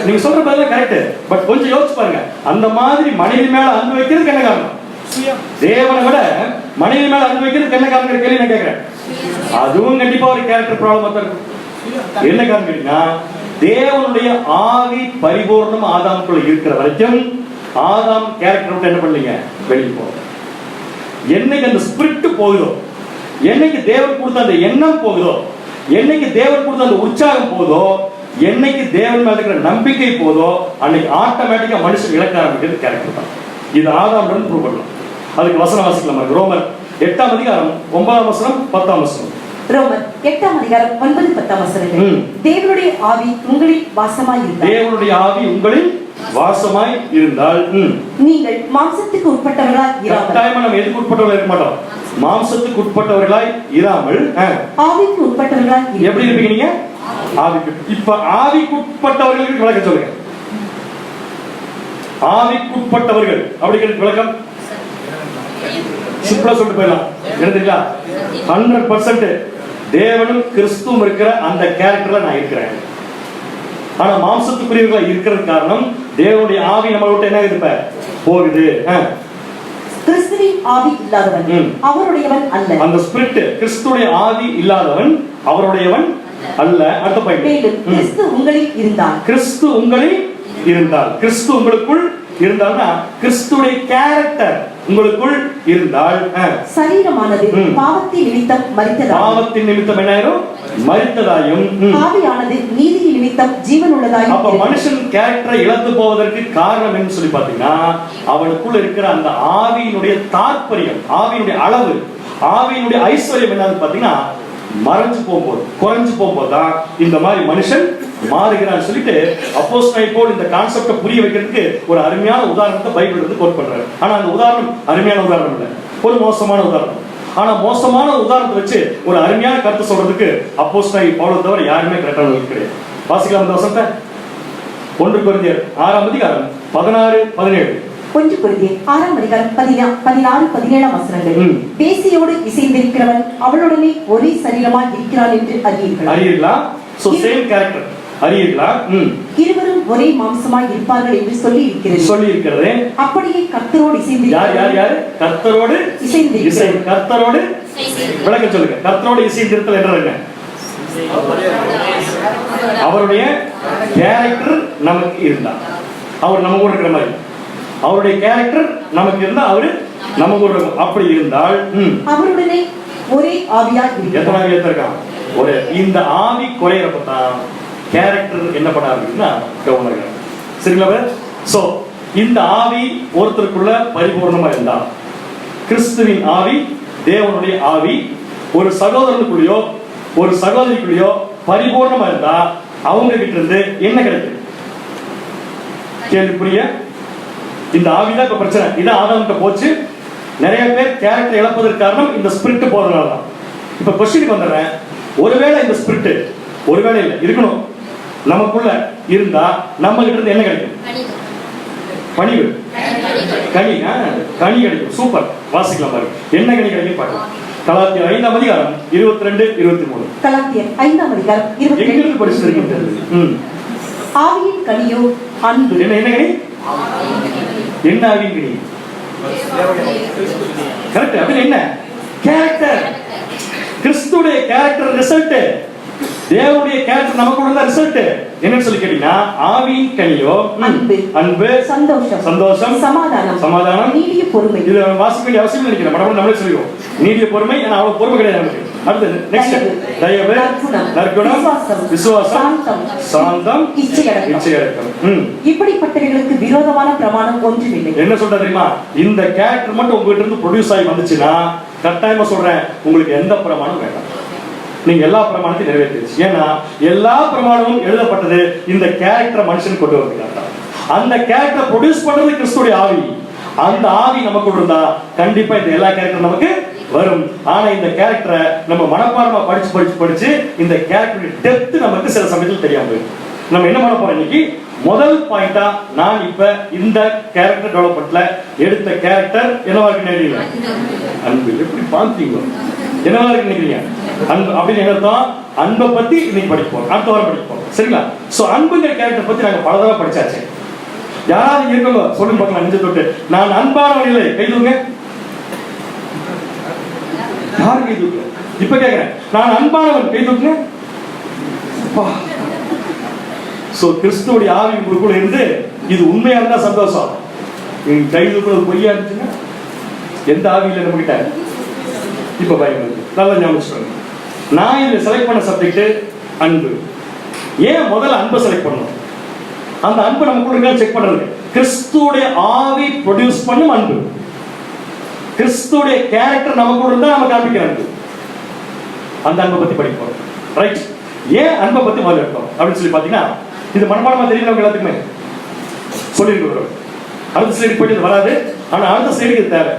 நீங்க சொல்ற பதில கரெக்ட். பட் கொஞ்சம் யோசிச்சு பாருங்க. அந்த மாதிரி மனைவி மேல அன்பு வைக்கிறதுக்கு என்ன காரணம்? தேவனை விட மனைவி மேல அன்பு வைக்கிறதுக்கு என்ன காரணம் கேள்வி நான் கேட்கிறேன். அதுவும் கண்டிப்பா ஒரு கேரக்டர் ப்ராப்ளம் தான் இருக்கும். என்ன காரணம் கேட்டீங்கன்னா, தேவனுடைய ஆவி பரிபூர்ணம் ஆதாமுக்குள்ள இருக்கிற வரைக்கும் ஆதாம் கேரக்டர் விட்டு என்ன பண்ணீங்க? வெளியே போகும். என்னைக்கு அந்த ஸ்பிரிட் போகுதோ, என்னைக்கு தேவன் கொடுத்த அந்த எண்ணம் போகுதோ, என்னைக்கு தேவன் கொடுத்த அந்த உற்சாகம் போதோ, என்னைக்கு தேவன் மேல இருக்கிற நம்பிக்கை போதோ, அன்னைக்கு ஆட்டோமேட்டிக்கா மனுஷன் இழக்க ஆரம்பிக்கிறது கேரக்டர் தான். இது ஆதாமுடன் ப்ரூவ் பண்ணலாம். அதுக்கு வசனம் வாசிக்கலாம். ரோமர் 8ஆம் அதிகாரம் 9ஆம் வசனம் 10ஆம் வசனம். ரோமர் 8ஆம் அதிகாரம் 9 10ஆம் வசனங்கள். தேவனுடைய ஆவி உங்களில் வாசமாய் இருந்தால், தேவனுடைய ஆவி உங்களில் வாசமாய் இருந்தால் நீங்கள் மாம்சத்துக்கு உட்பட்டவர்களாய் இராமல், கட்டாயமா நம்ம எதுக்கு உட்பட்டவர்களாய் இருக்க மாட்டோம். மாம்சத்துக்கு உட்பட்டவர்களாய் இராமல் ஆவிக்கு உட்பட்டவர்களாய் எப்படி இருப்பீங்க நீங்க? ஆவிக்கு. இப்ப ஆவிக்கு உட்பட்டவர்களுக்கு விளக்கம் சொல்லுங்க. ஆவிக்கு உட்பட்டவர்கள் அப்படிங்கிறது விளக்கம் சிம்பிளா சொல்லிட்டு போயிடலாம். எடுத்துங்களா? 100% தேவனும் கிறிஸ்துவும் இருக்கிற அந்த கேரக்டர்ல நான் இருக்கிறேன். ஆனா மாம்சத்துக்குரியவர்களா இருக்கிறது காரணம் தேவனுடைய ஆவி நம்மளை விட்டு என்ன இருப்ப போகுது. கிறிஸ்துவின் ஆவி இல்லாதவன் அவருடையவன் அல்ல. அந்த ஸ்பிரிட் கிறிஸ்துடைய ஆவி இல்லாதவன் அவருடையவன் அல்ல. அடுத்த பாயிண்ட். கிறிஸ்து உங்களில் இருந்தால், கிறிஸ்து உங்களில் இருந்தால், கிறிஸ்து உங்களுக்குள் இருந்தால்னா கிறிஸ்துடைய கேரக்டர் உங்களுக்குள் இருந்தால், சரீரமானது பாவத்தின் நிமித்தம் மரித்ததாயும், பாவத்தின் நிமித்தம் என்னாயிரும்? மரித்ததாயும், ஆவியானது நீதியின் நிமித்தம் ஜீவன் உள்ளதாயும். அப்ப மனுஷன் கேரக்டரை இழந்து போவதற்கு காரணம் என்ன சொல்லி பாத்தீங்கன்னா, அவனுக்குள்ள இருக்கிற அந்த ஆவியினுடைய தாற்பயம், ஆவியினுடைய அளவு, ஆவியினுடைய ஐஸ்வர்யம் என்னன்னு பாத்தீங்கன்னா மறைஞ்சு போகும்போது, குறைஞ்சு போகும்போதுதான் இந்த மாதிரி மனுஷன் மாறுகிறான்னு சொல்லிட்டு அப்போஸ்தலன் பவுல் இந்த கான்செப்டை புரிய வைக்கிறதுக்கு ஒரு அருமையான உதாரணத்தை பைபிள்ல இருந்து கோட் பண்றாரு. ஆனா அந்த உதாரணம் அருமையான உதாரணம் இல்ல, ஒரு மோசமான உதாரணம். ஆனா மோசமான உதாரணத்தை வச்சு ஒரு அருமையான கருத்து சொல்றதுக்கு அப்போஸ்தலன் பவுலை தவிர யாருமே கரெக்டான கிடையாது. வாசிக்கலாம் அந்த வசனத்தை. 1 கொரிந்தியர் 6ஆம் அதிகாரம் 16, 17. 1 கொரிந்தியர் 6ஆம் அதிகாரம் 16, 17 வசனங்கள். பேசியோடு இசைந்திருக்கிறவன் அவளுடனே ஒரே சரீரமாய் இருக்கிறான் என்று அறியீர்களா? So same character. அறியீர்களா? இருவரும் ஒரே மாம்சமாய் இருப்பார்கள் என்று சொல்லி இருக்கிறது. அப்படியே கர்த்தரோடு இசைந்திருக்கிறார். யார்? கர்த்தரோடு இசைந்திருக்கிறார். கர்த்தரோடு விளக்க சொல்லுங்க. கர்த்தரோடு இசைந்திருத்தல் என்ன? அவருடைய கேரக்டர் நமக்கு இருந்தா அவர் நம்ம கூட இருக்கிற மாதிரி, அவருடைய கேரக்டர் நமக்கு இருந்தா அவரு நம்ம கூட அப்படி இருந்தால் அவருடனே ஒரே ஆவியா எத்தனை ஆவியா இருக்கான்? ஒரு இந்த ஆவி குறையறப்பதான் கேரக்டர் என்ன பண்ணாருன்னா கவனம். சரிங்களா? சோ இந்த ஆவி ஒருத்தருக்குள்ள பரிபூர்ணமா இருந்தா, கிறிஸ்துவின் ஆவி, தேவனுடைய ஆவி ஒரு சகோதரனுக்குள்ளயோ ஒரு சகோதரிக்குள்ளயோ பரிபூர்ணமா இருந்தா அவங்க கிட்ட இருந்து என்ன கிடைக்கும்? கேள்வி புரிய? இந்த ஆவிதான் இப்ப பிரச்சனை. இதான் ஆதாம்கிட்ட போச்சு. நிறைய பேர் கேரக்டர் இழப்பதற்கு காரணம் இந்த ஸ்பிரிட் போறதுனாலதான். இப்ப கொஸ்டினுக்கு வந்துடுறேன். ஒருவேளை இந்த ஸ்பிரிட் ஒருவேளை இல்லை இருக்கணும் நமக்குள்ள இருந்தா நம்ம கிட்ட இருந்து என்ன கிடைக்கும்? பணிவு, கனி. கனி கிடைக்கும். சூப்பர். வாசிக்கலாம் பாருங்க என்ன கனி கிடைக்கும் பார்க்கலாம். கலாத்தியர் 5ஆம் அதிகாரம் 22, 23. கலாத்தியர் 5ஆம் அதிகாரம் 22. எங்களுக்கு படிச்சிருக்கீங்க. ஆவியின் கனியோ அன்பு. என்ன கனி? என்ன ஆவியின் கனி? கரெக்ட். அப்படி என்ன? கேரக்டர். கிறிஸ்துடைய கேரக்டர் ரிசல்ட். தேவனுடைய கேரக்டர் நமக்கு உள்ள ரிசல்ட் என்னன்னு சொல்லி கேட்டீங்கன்னா, ஆவியின் கனியோ அன்பு, சந்தோஷம், சமாதானம், நீடிய பொறுமை. இது வாசிக்க வேண்டிய அவசியம் நினைக்கிறேன். மடமட நம்மளே சொல்லுவோம். நீடிய பொறுமை. ஏன்னா அவ்வளவு பொறுமை கிடையாது நமக்கு. அடுத்தது நெக்ஸ்ட் தயவு, நற்குணம், விசுவாசம், சாந்தம், இச்சையடக்கம். இப்படிப்பட்டவர்களுக்கு விரோதமான பிரமாணம் ஒன்றுமில்லை. என்ன சொல்ற தெரியுமா? இந்த கேரக்டர் மட்டும் உங்ககிட்ட இருந்து ப்ரொடியூஸ் ஆகி வந்துச்சுன்னா கட்டாயமா சொல்றேன், உங்களுக்கு எந்த பிரமாணம் வேண்டாம். நீங்க எல்லா பிரமாணத்தையும் நிறைவேற்றிச்சு. ஏன்னா எல்லா பிரமாணமும் எழுதப்பட்டது இந்த கேரக்டர் மனுஷன் கொண்டு வருகிறார். அந்த கேரக்டர் ப்ரொடியூஸ் பண்றது கிறிஸ்துடைய ஆவி. அந்த ஆவி நமக்கு இருந்தா கண்டிப்பா இந்த எல்லா கேரக்டர் நமக்கு வரும். ஆனா இந்த கேரக்டரை நம்ம மனப்பாடமா படிச்சு இந்த கேரக்டர் டெப்த் நமக்கு சில சமயத்தில் தெரியாம போயிடும். நம்ம என்ன பண்ண போறோம் இன்னைக்கு? முதல் பாயிண்டா நான் இப்ப இந்த கேரக்டர் டெவலப்மெண்ட்ல எடுத்த கேரக்டர் என்னவா இருக்கு நினைக்கிறீங்க? அன்பு. எப்படி பாத்தீங்க? என்னவா இருக்கு நினைக்கிறீங்க? அன்பு அப்படின்னு அர்த்தம். அன்பை பத்தி இன்னைக்கு படிப்போம், அடுத்த வாரம் படிப்போம். சரிங்களா? சோ அன்புங்கிற கேரக்டர் பத்தி நாங்க பல தடவை படிச்சாச்சு. யாராவது இருக்கோ சொல்லுங்க பார்க்கலாம். நெஞ்ச தொட்டு நான் அன்பானவன் இல்லை கை தூங்க. யாரு கை தூக்கு? இப்ப கேக்குறேன். நான் அன்பானவன் கை தூக்குங்க. சோ கிறிஸ்துவோட ஆவி உங்களுக்குள்ள இருந்து இது உண்மையா இருந்தா சந்தோஷம். நீங்க கை தூக்குறது பொய்யா இருந்துச்சுன்னா எந்த ஆவியில நம்ம கிட்ட இப்ப பயம் இருக்கு. நல்லா ஞாபகம். நான் இதுல செலக்ட் பண்ண சப்ஜெக்ட் அன்பு. ஏன் முதல்ல அன்பை செலக்ட் பண்ணணும்? அந்த அன்பு நமக்குள்ள இருக்கா செக் பண்றது. கிறிஸ்துவோட ஆவி ப்ரொடியூஸ் பண்ணும் அன்பு. கிறிஸ்துவோட கேரக்டர் நமக்குள்ள இருந்தா நம்ம காமிக்கிற அன்பு. அந்த அன்பை பத்தி படிப்போம். ரைட்? ஏன் அன்பை பத்தி முதல்ல எடுத்தோம் அப்படின்னு சொல்லி பாத்தீங்கன்னா, இது மனப்பாடமா தெரியல எல்லாத்துக்குமே சொல்லியிருக்கிறோம். அடுத்த ஸ்லைடு போயிட்டு வராது. ஆனா அடுத்த ஸ்லைடுக்கு இது தேவை.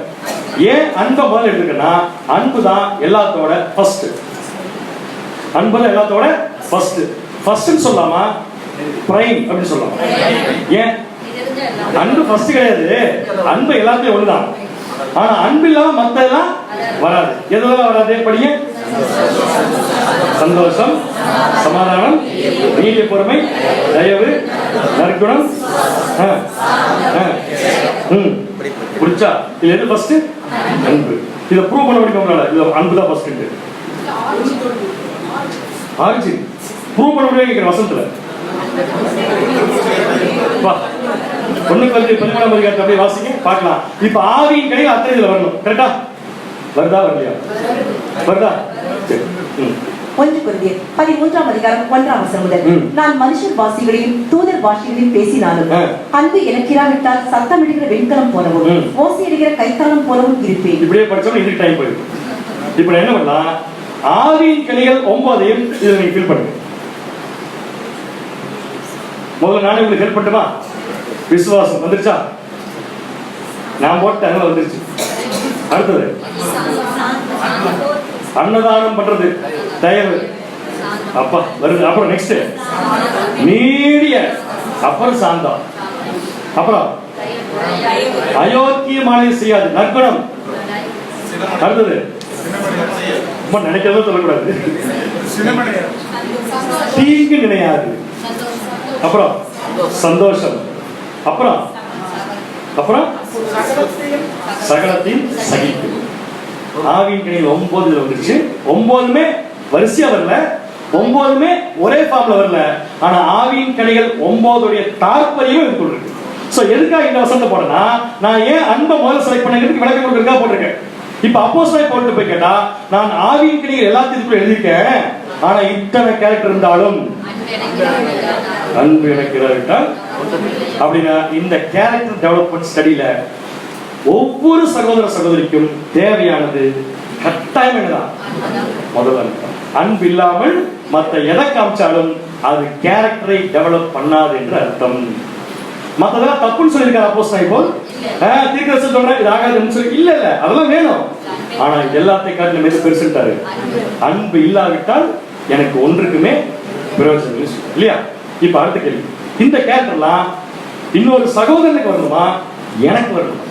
ஏன் அன்பை முதல்ல எடுத்துக்கன்னா, அன்பு தான் எல்லாத்தோட ஃபர்ஸ்ட். அன்பு தான் எல்லாத்தோட ஃபர்ஸ்ட். ஃபர்ஸ்ட்னு சொல்லாமா பிரைம் அப்படின்னு சொல்லலாம். ஏன்? அன்பு ஃபர்ஸ்ட் கிடையாது. அன்பு எல்லாத்தையும் ஒண்ணுதான். ஆனா அன்பு இல்லாம மத்த எல்லாம் வராது. எதெல்லாம் வராது? படிங்க. சந்தோஷம், சமாதானம், நீடிய பொறுமை, தயவு, நற்குணம். புரிச்சா? இது எது ஃபர்ஸ்ட்? அன்பு. இத ப்ரூவ் பண்ண முடியுமா? இது அன்பு தான் ஃபர்ஸ்ட். ஆரிஜின் ப்ரூவ் பண்ண முடியும் வசனத்துல. வா 1:13 அப்படியே வாசிங்க பார்க்கலாம். இப்ப ஆவியின் கையில் அத்தனை இதுல வரணும். கரெக்டா? வருதா வரலையா? வருதா? சரி. 1 கொரிந்தியர் 13ஆம் அதிகாரம் 1ஆம் வசனம் முதல். நான் மனுஷர் பாஷைகளையும் தூதர் பாஷைகளையும் பேசினாலும் அன்பு எனக்கிராவிட்டால் சத்தமிடுகிற வெண்கலம் போலவும் ஓசையிடுகிற கைத்தாளம் போலவும் இருப்பேன். இப்படியே படிச்சோம். இதுக்கு டைம் போயிடும். இப்ப என்ன பண்ணலாம்? ஆவியின் கனிகள் 9ஐயும் இதை நீங்க ஃபில் பண்ணுங்க. முதல்ல நானே உங்களுக்கு ஹெல்ப் பண்ணட்டுமா? விசுவாசம் வந்துருச்சா? நான் போட்டேன், வந்துருச்சு. அடுத்தது அன்னதானம் பண்றது, தயவு. அப்பா வருது. அப்புறம் நெக்ஸ்ட் நீடிய அப்புறம் சாந்தம், அப்புறம் அயோக்கியமானதை செய்யாது, நற்குணம். அடுத்தது நினைக்கிறதும் சொல்லக்கூடாது, தீங்கு நினையாது, அப்புறம் சந்தோஷம், அப்புறம் அப்புறம் சகலத்தையும் சகிக்கும். ஆவியின் கனிகள் 9 வந்துருச்சு. 9மே வரிசையா வரல, 9மே ஒரே ஃபார்ம்ல வரல. ஆனா ஆவியின் கனிகள் 9உடைய தாற்பயமும் இருக்கு. சோ எதுக்காக இந்த வசனத்தை போடனா, நான் ஏன் அன்பை முதல்ல செலக்ட் பண்ணங்கிறதுக்கு விளக்கம் கொடுக்கறதுக்காக போட்டிருக்கேன். இப்ப அப்போஸ்தலனை போட்டு போய் கேட்டா, நான் ஆவியின் கனிகள் எல்லாத்துக்கும் எழுதியிருக்கேன், ஆனா இத்தனை கேரக்டர் இருந்தாலும் அன்பு எனக்கு இல்லாவிட்டால் அப்படின்னா இந்த கேரக்டர் டெவலப்மெண்ட் ஸ்டடியில ஒவ்வொரு சகோதர சகோதரிக்கும் தேவையானது கட்டாயம் என்னதான்? முதல்ல அன்பு இல்லாமல் மற்ற எதை காமிச்சாலும் அது கேரக்டரை டெவலப் பண்ணாது என்று அர்த்தம். மற்றதெல்லாம் தப்புன்னு சொல்லியிருக்காரு அப்போஸ்தலன். இப்போ தீர்க்கதரிசனம் சொல்றேன் இது ஆகாதுன்னு சொல்லி இல்ல அதெல்லாம் வேணும், ஆனா இது எல்லாத்தையும் காட்டிலும் எது பெருசுட்டாரு? அன்பு இல்லாவிட்டால் எனக்கு ஒன்றுக்குமே பிரயோஜனம் இல்லையா? இப்ப அடுத்த கேள்வி, இந்த கேரக்டர்லாம் இன்னொரு சகோதரனுக்கு வரணுமா எனக்கு வரணும்?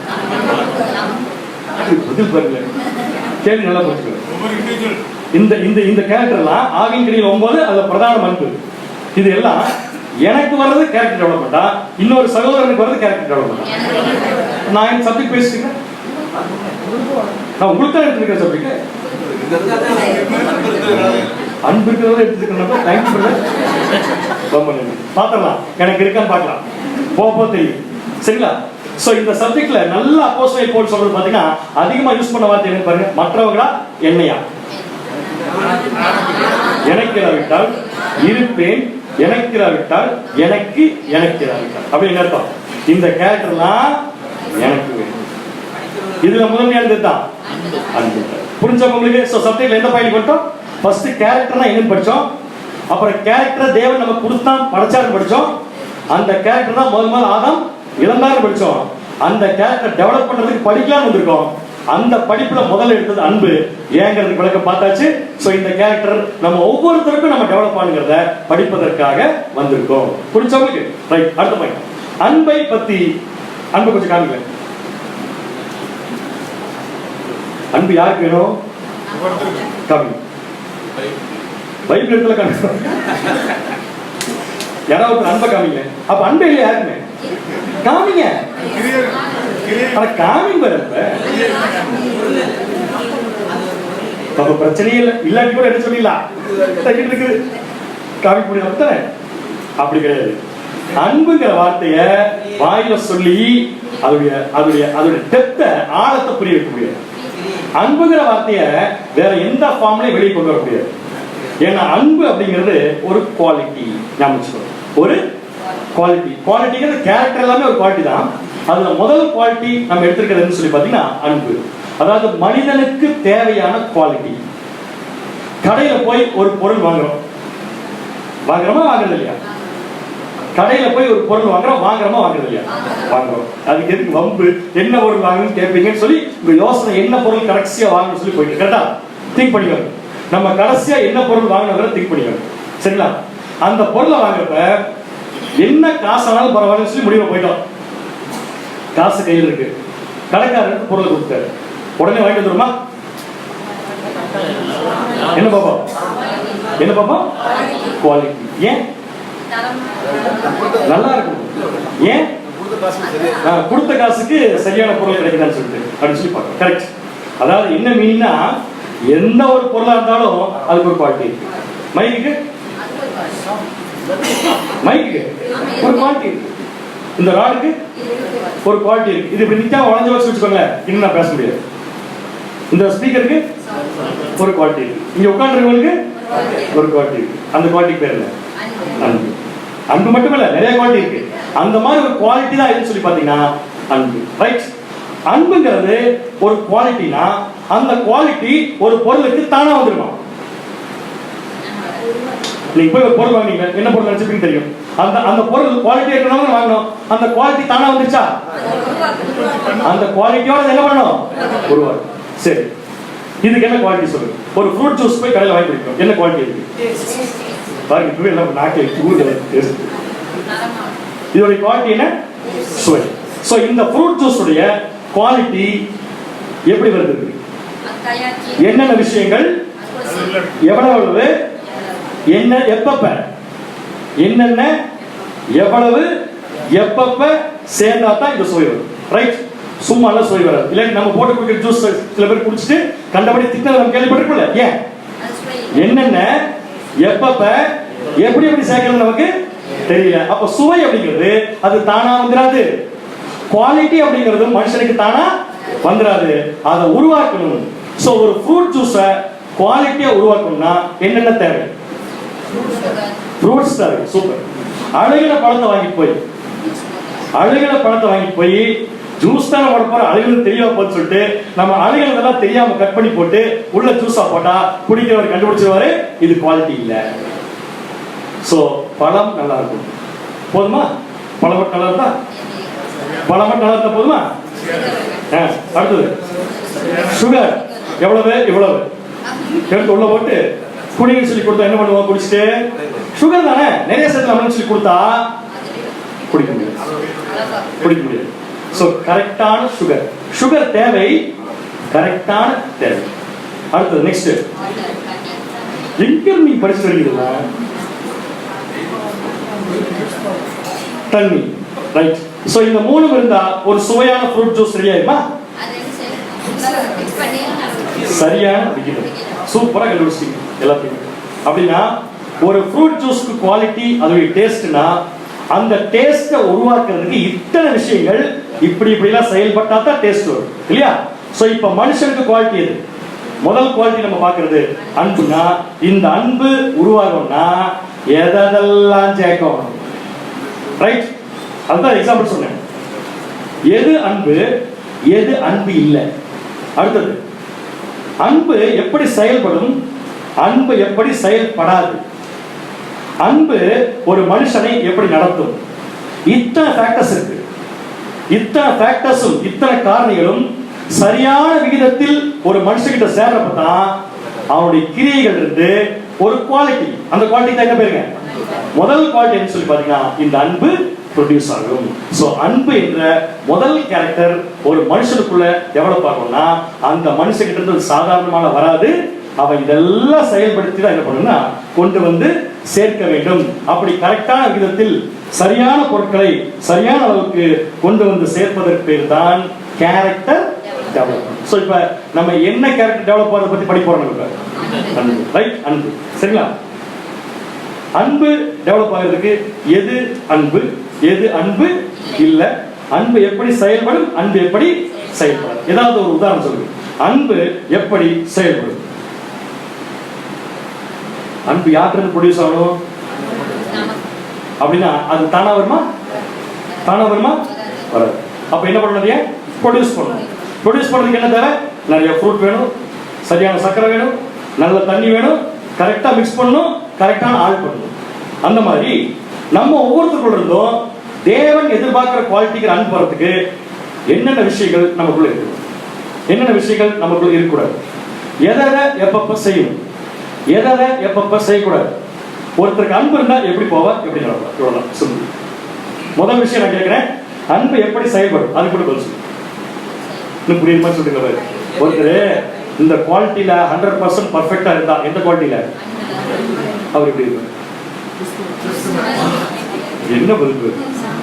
பதில் பாருங்க, கேள்வி நல்லா புரிஞ்சுக்கணும். இந்த இந்த இந்த கேரக்டர்லாம் ஆவியின் கனிகள் 9 அதுல பிரதான அன்பு, இது எல்லாம் எனக்கு வர்றது கேரக்டர் டெவலப்மெண்டா, இன்னொரு சகோதரனுக்கு வர்றது கேரக்டர் டெவலப்மெண்டா? நான் இந்த சப்ஜெக்ட் பேசிட்டு நான் உங்களுக்கு தான் எடுத்துருக்கேன் சப்ஜெக்ட். அன்பு இருக்கிறத எடுத்துருக்கேன். தேங்க்யூ பாத்திரலாம், எனக்கு இருக்கான்னு பார்க்கலாம், போக தெரியும் சரிங்களா? சோ இந்த சப்ஜெக்ட்ல நல்ல அப்போஸ்தலன் பவுல் சொல்றது பாத்தீங்கன்னா அதிகமா யூஸ் பண்ண வார்த்தை என்ன பாருங்க, மற்றவங்களா என்னையா, எனக்கிராவிட்டால் இருப்பேன், எனக்கிராவிட்டால் எனக்கு, எனக்கிராவிட்டால் அப்படி என்ன அர்த்தம்? இந்த கேரக்டர்லாம் எனக்கு வேணும். இதுல முதன்மையானது தான் அன்பு. புரிஞ்ச உங்களுக்கு? சோ சப்ஜெக்ட்ல எந்த பாயிண்ட் மட்டும் ஃபர்ஸ்ட் கேரக்டர்னா என்னன்னு படிச்சோம், அப்புறம் கேரக்டர் தேவன் நமக்கு கொடுத்தான் படைச்சாருன்னு படிச்சோம், அந்த கேரக்டர் தான் முதல் ஆதாம் இழந்தாருன்னு படிச்சோம், அந்த கேரக்டர் டெவலப் பண்றதுக்கு படிக்கலாம்னு வந்திருக்கோம். அந்த படிப்புல முதல்ல எடுத்தது அன்பு ஏங்கிறதுக்கு விளக்கம் பார்த்தாச்சு. சோ இந்த கேரக்டர் நம்ம ஒவ்வொருத்தருக்கும் நம்ம டெவலப் பண்ணுங்கிறத படிப்பதற்காக வந்திருக்கோம். புரிஞ்சவங்களுக்கு ரைட். அடுத்த பாயிண்ட், அன்பை பத்தி. அன்பு கொஞ்சம் காமிங்க. அன்பு யாருக்கு வேணும்? காமிங்க. பைபிள் இடத்துல காமிங்க. யாராவது அன்பை காமிங்க. அப்ப அன்பே இல்லை யாருக்குமே காமிங்க. காமிங்க அப்ப பிரச்சனையே இல்லை, இல்லாட்டி கூட என்ன சொல்லிடலாம் இருக்குது காமிக்க முடியும். அப்படி கிடையாது. அன்புங்கிற வார்த்தைய வாயில சொல்லி அதோடைய அதோடைய அதோடைய டெப்த ஆழத்தை புரிய வைக்க முடியாது. அன்புங்கிற வார்த்தைய வேற எந்த ஃபார்ம்லயும் வெளியே கொண்டு வர முடியாது. ஏன்னா அன்பு அப்படிங்கிறது ஒரு குவாலிட்டி, ஒரு குவாலிட்டி. குவாலிட்டிங்கிறது கேரக்டர் எல்லாமே ஒரு குவாலிட்டி தான். அதுல முதல் குவாலிட்டி நம்ம எடுத்திருக்கிறதுன்னு சொல்லி பாத்தீங்கன்னா அன்பு. அதாவது மனிதனுக்கு தேவையான குவாலிட்டி. கடையில போய் ஒரு பொருள் வாங்குறோம், வாங்குறோமா வாங்குறது இல்லையா? கடையில போய் ஒரு பொருள் வாங்குறோம், வாங்குறோமா வாங்குறது இல்லையா? வாங்குறோம். அதுக்கு எதுக்கு வம்பு, என்ன பொருள் வாங்கணும்னு கேட்பீங்கன்னு சொல்லி உங்க யோசனை என்ன பொருள் கடைசியா வாங்கணும்னு சொல்லி போயிட்டு கரெக்டா திங்க் பண்ணிக்கோங்க. நம்ம கடைசியா என்ன பொருள் வாங்கணுங்கிற திங்க் பண்ணிக்கோங்க சரிங்களா? அந்த பொருளை வாங்குறப்ப என்ன காசு ஆனாலும் பரவாயில்ல சொல்லி முடிவு போயிட்டோம். காசு கையில் இருக்கு, கடைக்காரருக்கு பொருளை கொடுத்தாரு, உடனே வாங்கிட்டு வந்துருமா? என்ன பாப்பா? என்ன பாப்பா? குவாலிட்டி. ஏன் நல்லா இருக்கும்? ஏன் கொடுத்த காசுக்கு சரியான பொருள் கிடைக்குதான்னு சொல்லிட்டு அப்படின்னு சொல்லி பார்க்கணும். கரெக்ட். அதாவது என்ன மீனிங்னா எந்த ஒரு பொருளா இருந்தாலும் அதுக்கு ஒரு குவாலிட்டி இருக்கு. மைக்கு ஒரு குவாலிட்டி இருக்கு, இந்த ராடுக்கு ஒரு குவாலிட்டி இருக்கு. இது இப்படி நிச்சா உடஞ்ச வச்சு வச்சுக்கோங்க, இன்னும் நான் பேச முடியாது. இந்த ஸ்பீக்கருக்கு ஒரு குவாலிட்டி இருக்கு, இங்க உட்காந்துருக்கவங்களுக்கு ஒரு குவாலிட்டி இருக்கு. அந்த குவாலிட்டி பேர் என்ன? அன்பு. அன்பு மட்டுமல்ல, நிறைய குவாலிட்டி இருக்கு. அந்த மாதிரி ஒரு குவாலிட்டி தான் எதுன்னு சொல்லி பாத்தீங்கன்னா அன்பு. ரைட். அன்புங்கிறது ஒரு குவாலிட்டினா அந்த குவாலிட்டி ஒரு பொருளுக்கு தானா வந்துருமா? நீங்க போய் ஒரு பொருள் வாங்கினீங்க, என்ன பொருள் நினைச்சிருப்பீங்க தெரியும். அந்த அந்த பொருள் குவாலிட்டி இருக்கணும் வாங்கணும், அந்த குவாலிட்டி தானா வந்துச்சா? அந்த குவாலிட்டியோட என்ன பண்ணணும்? உருவாக்கும். சரி, இதுக்கு என்ன குவாலிட்டி சொல்லுங்க. ஒரு ஃப்ரூட் ஜூஸ் போய் கடையில் வாங்கி குடிக்கிறோம், என்ன குவாலிட்டி இருக்கு பாருங்க. இப்பவே எல்லாம் நாக்கே இதோட குவாலிட்டி என்ன? சுவை. சோ இந்த ஃப்ரூட் ஜூஸ் உடைய குவாலிட்டி எப்படி வருது? என்னென்ன விஷயங்கள், எவ்வளவு, என்ன, எப்பப்ப, என்னென்ன, எவ்வளவு, எப்பப்ப சேர்ந்தா தான் இந்த சுவை வரும். ரைட்? சும்மா எல்லாம் சுவை வராது. இல்லை நம்ம போட்டு குடிக்கிற ஜூஸ் சில பேர் குடிச்சிட்டு கண்டபடி திட்டம் நம்ம கேள்விப்பட்டிருக்கோம்ல. ஏன்? என்னென்ன, எப்பப்ப, எப்படி எப்படி சேர்க்கிறது நமக்கு தெரியல. அப்ப சுவை அப்படிங்கிறது அது தானா வந்துடாது. குவாலிட்டி அப்படிங்கிறது மனுஷனுக்கு தானா வந்துடாது. அதை உருவாக்கணும். சோ ஒரு ஃப்ரூட் ஜூஸை குவாலிட்டியா உருவாக்கணும்னா என்னென்ன தேவை? ஃப்ரூட்ஸ் தேவை. சூப்பர். அழுகின பழத்தை வாங்கிட்டு போய் ஜூஸ் தானே போட போற, அழுகிறது தெரியாம போன்னு சொல்லிட்டு நம்ம அழுகிறதெல்லாம் தெரியாம கட் பண்ணி போட்டு உள்ள ஜூஸா போட்டா குடிக்கிறவர் கண்டுபிடிச்சிருவாரு இது குவாலிட்டி இல்ல. சோ பழம் நல்லா இருக்கும் போதுமா? பழம் மட்டும் நல்லா இருந்தா, பழம் மட்டும் நல்லா இருந்தா போதுமா? அடுத்தது சுகர் எவ்வளவு? இவ்வளவு எடுத்து உள்ள போட்டு குடின்னு சொல்லி கொடுத்தா என்ன பண்ணுவோம்? குடிச்சிட்டு சுகர் தானே நிறைய சேர்த்து சொல்லி கொடுத்தா குடிக்க முடியாது. சோ கரெக்டான சுகர் தேவை, கரெக்டான தேவை. அடுத்தது நெக்ஸ்ட் எங்க நீ படிச்சு வருகிறீங்களா? தண்ணி. ரைட். சோ இந்த மூணும் இருந்தா ஒரு சுவையான ஃப்ரூட் ஜூஸ் ரெடி ஆயிடுமா? சரியான விகிதம். சூப்பரா கண்டுபிடிச்சிங்க எல்லாத்தையும். அப்படின்னா ஒரு ஃப்ரூட் ஜூஸ்க்கு குவாலிட்டி அதோட டேஸ்ட்னா அந்த டேஸ்ட்டை உருவாக்குறதுக்கு இத்தனை விஷயங்கள் இப்படி இப்படிலாம் செயல்பட்டா தான் டேஸ்ட் வரும் இல்லையா? சோ இப்ப மனுஷனுக்கு குவாலிட்டி எது? முதல் குவாலிட்டி நம்ம பார்க்கிறது அன்புனா, இந்த அன்பு உருவாகணும்னா எதெல்லாம் சேர்க்கணும்? ரைட்? அதுதான் எக்ஸாம்பிள் சொன்னேன். எது அன்பு, எது அன்பு இல்லை. அடுத்தது அன்பு எப்படி செயல்படும், அன்பு எப்படி செயல்படாது, அன்பு ஒரு மனுஷனை எப்படி நடத்தும். இத்தனை ஃபேக்டர்ஸ் இருக்கு. இத்தனை ஃபேக்டர்ஸும் இத்தனை காரணிகளும் சரியான விகிதத்தில் ஒரு மனுஷங்கிட்ட சேர்றப்பதான் அவனுடைய கிரியைகள் இருந்து ஒரு குவாலிட்டி, அந்த குவாலிட்டி தான் என்ன பேருங்க? முதல் குவாலிட்டி என்ன சொல்லி பாத்தீங்கன்னா இந்த அன்பு ப்ரொடியூஸ் ஆகும். சோ அன்பு என்ற முதல் கேரக்டர் ஒரு மனுஷனுக்குள்ள டெவலப் ஆகும்னா அந்த மனுஷங்கிட்ட இருந்து சாதாரணமான வராது. அவன் இதெல்லாம் செயல்படுத்தி தான் என்ன பண்ணுன்னா கொண்டு வந்து சேர்க்க வேண்டும். அப்படி கரெக்டான விதத்தில் சரியான பொருட்களை சரியான அளவுக்கு கொண்டு வந்து சேர்ப்பதற்கு பேர் தான் கேரக்டர் டெவலப்மெண்ட். சோ இப்ப நம்ம என்ன கேரக்டர் டெவலப் ஆகிறத பத்தி படிக்க போறோம். அன்பு. ரைட்? அன்பு. சரிங்களா? அன்பு டெவலப் ஆகிறதுக்கு எது அன்பு, எது அன்பு இல்ல, அன்பு எப்படி செயல்படும், அன்பு எப்படி செயல்படும். ஏதாவது ஒரு உதாரணம் சொல்லுங்க. அன்பு எப்படி செயல்படும்? அன்பு யாருக்கு ப்ரொடியூஸ் ஆகணும் அப்படின்னா அது தானா வருமா? வராது. அப்ப என்ன பண்ணணும்? ப்ரொடியூஸ் பண்ணணும். ப்ரொடியூஸ் பண்றதுக்கு என்ன தேவை? நிறைய ஃப்ரூட் வேணும், சரியான சக்கரை வேணும், நல்ல தண்ணி வேணும், கரெக்டா மிக்ஸ் பண்ணணும், கரெக்டான ஆள் பண்ணணும். அந்த மாதிரி நம்ம ஒவ்வொருத்தருக்குள்ள இருந்தும் தேவன் எதிர்பார்க்கிற குவாலிட்டிக்கு அன்பு வரதுக்கு என்னென்ன விஷயங்கள் நமக்குள்ள இருக்கு, என்னென்ன விஷயங்கள் நமக்குள்ள இருக்கக்கூடாது, எதை எப்பப்ப செய்யணும், எதை எப்பப்ப செய்யக்கூடாது. ஒருத்தருக்கு அன்பு இருந்தா எப்படி போவா, எப்படி நடக்கும், இவ்வளவுதான் சிம்பிள். முதல் விஷயம் நான் கேட்கிறேன், அன்பு எப்படி செயல்படும் அது கூட பதில் சொல்லு. இன்னும் புரியுற மாதிரி சொல்லுங்க. ஒருத்தர் இந்த குவாலிட்டியில 100% பர்ஃபெக்டா இருந்தா எந்த குவாலிட்டியில அவர் எப்படி இருப்பார்? என்ன பதில்?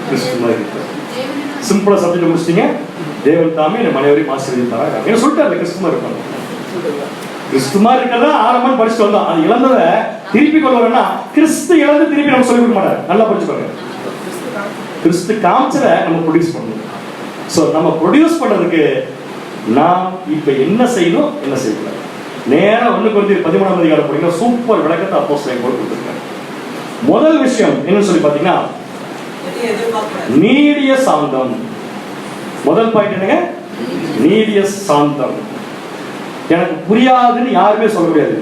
கிறிஸ்துவா இருப்பார். சிம்பிளா சப்ஜெக்ட் முடிச்சிட்டீங்க. தேவன் தாமே என் மனைவரையும் ஆசீர்வதிப்பாராக என்ன சொல்லிட்டு கிறிஸ்துவா இருப்பாங்க. கிறிஸ்துமா இருக்கிறதா ஆரம்பம் படிச்சுட்டு வந்தோம். அது இழந்ததை திருப்பி கொண்டு வரணும்னா கிறிஸ்து இழந்து திருப்பி நம்ம சொல்லி கொடுக்க மாட்டார். நல்லா படிச்சுக்கோங்க. கிறிஸ்து காமிச்சதை நம்ம ப்ரொடியூஸ் பண்ணணும். ஸோ நம்ம ப்ரொடியூஸ் பண்றதுக்கு நாம் இப்ப என்ன செய்யணும், என்ன செய்யக்கூடாது. நேரம் 1 Corinthians 13ஆம் அதிகாரம் படிக்கிற சூப்பர் விளக்கத்தை அப்போஸ்தலன் போட்டு கொடுத்திருக்காங்க. முதல் விஷயம் என்னன்னு சொல்லி பாத்தீங்கன்னா நீடிய சாந்தம். முதல் பாயிண்ட் என்னங்க? நீடிய சாந்தம். எனக்கு புரியாதுன்னு யாருமே சொல்ல முடியாது.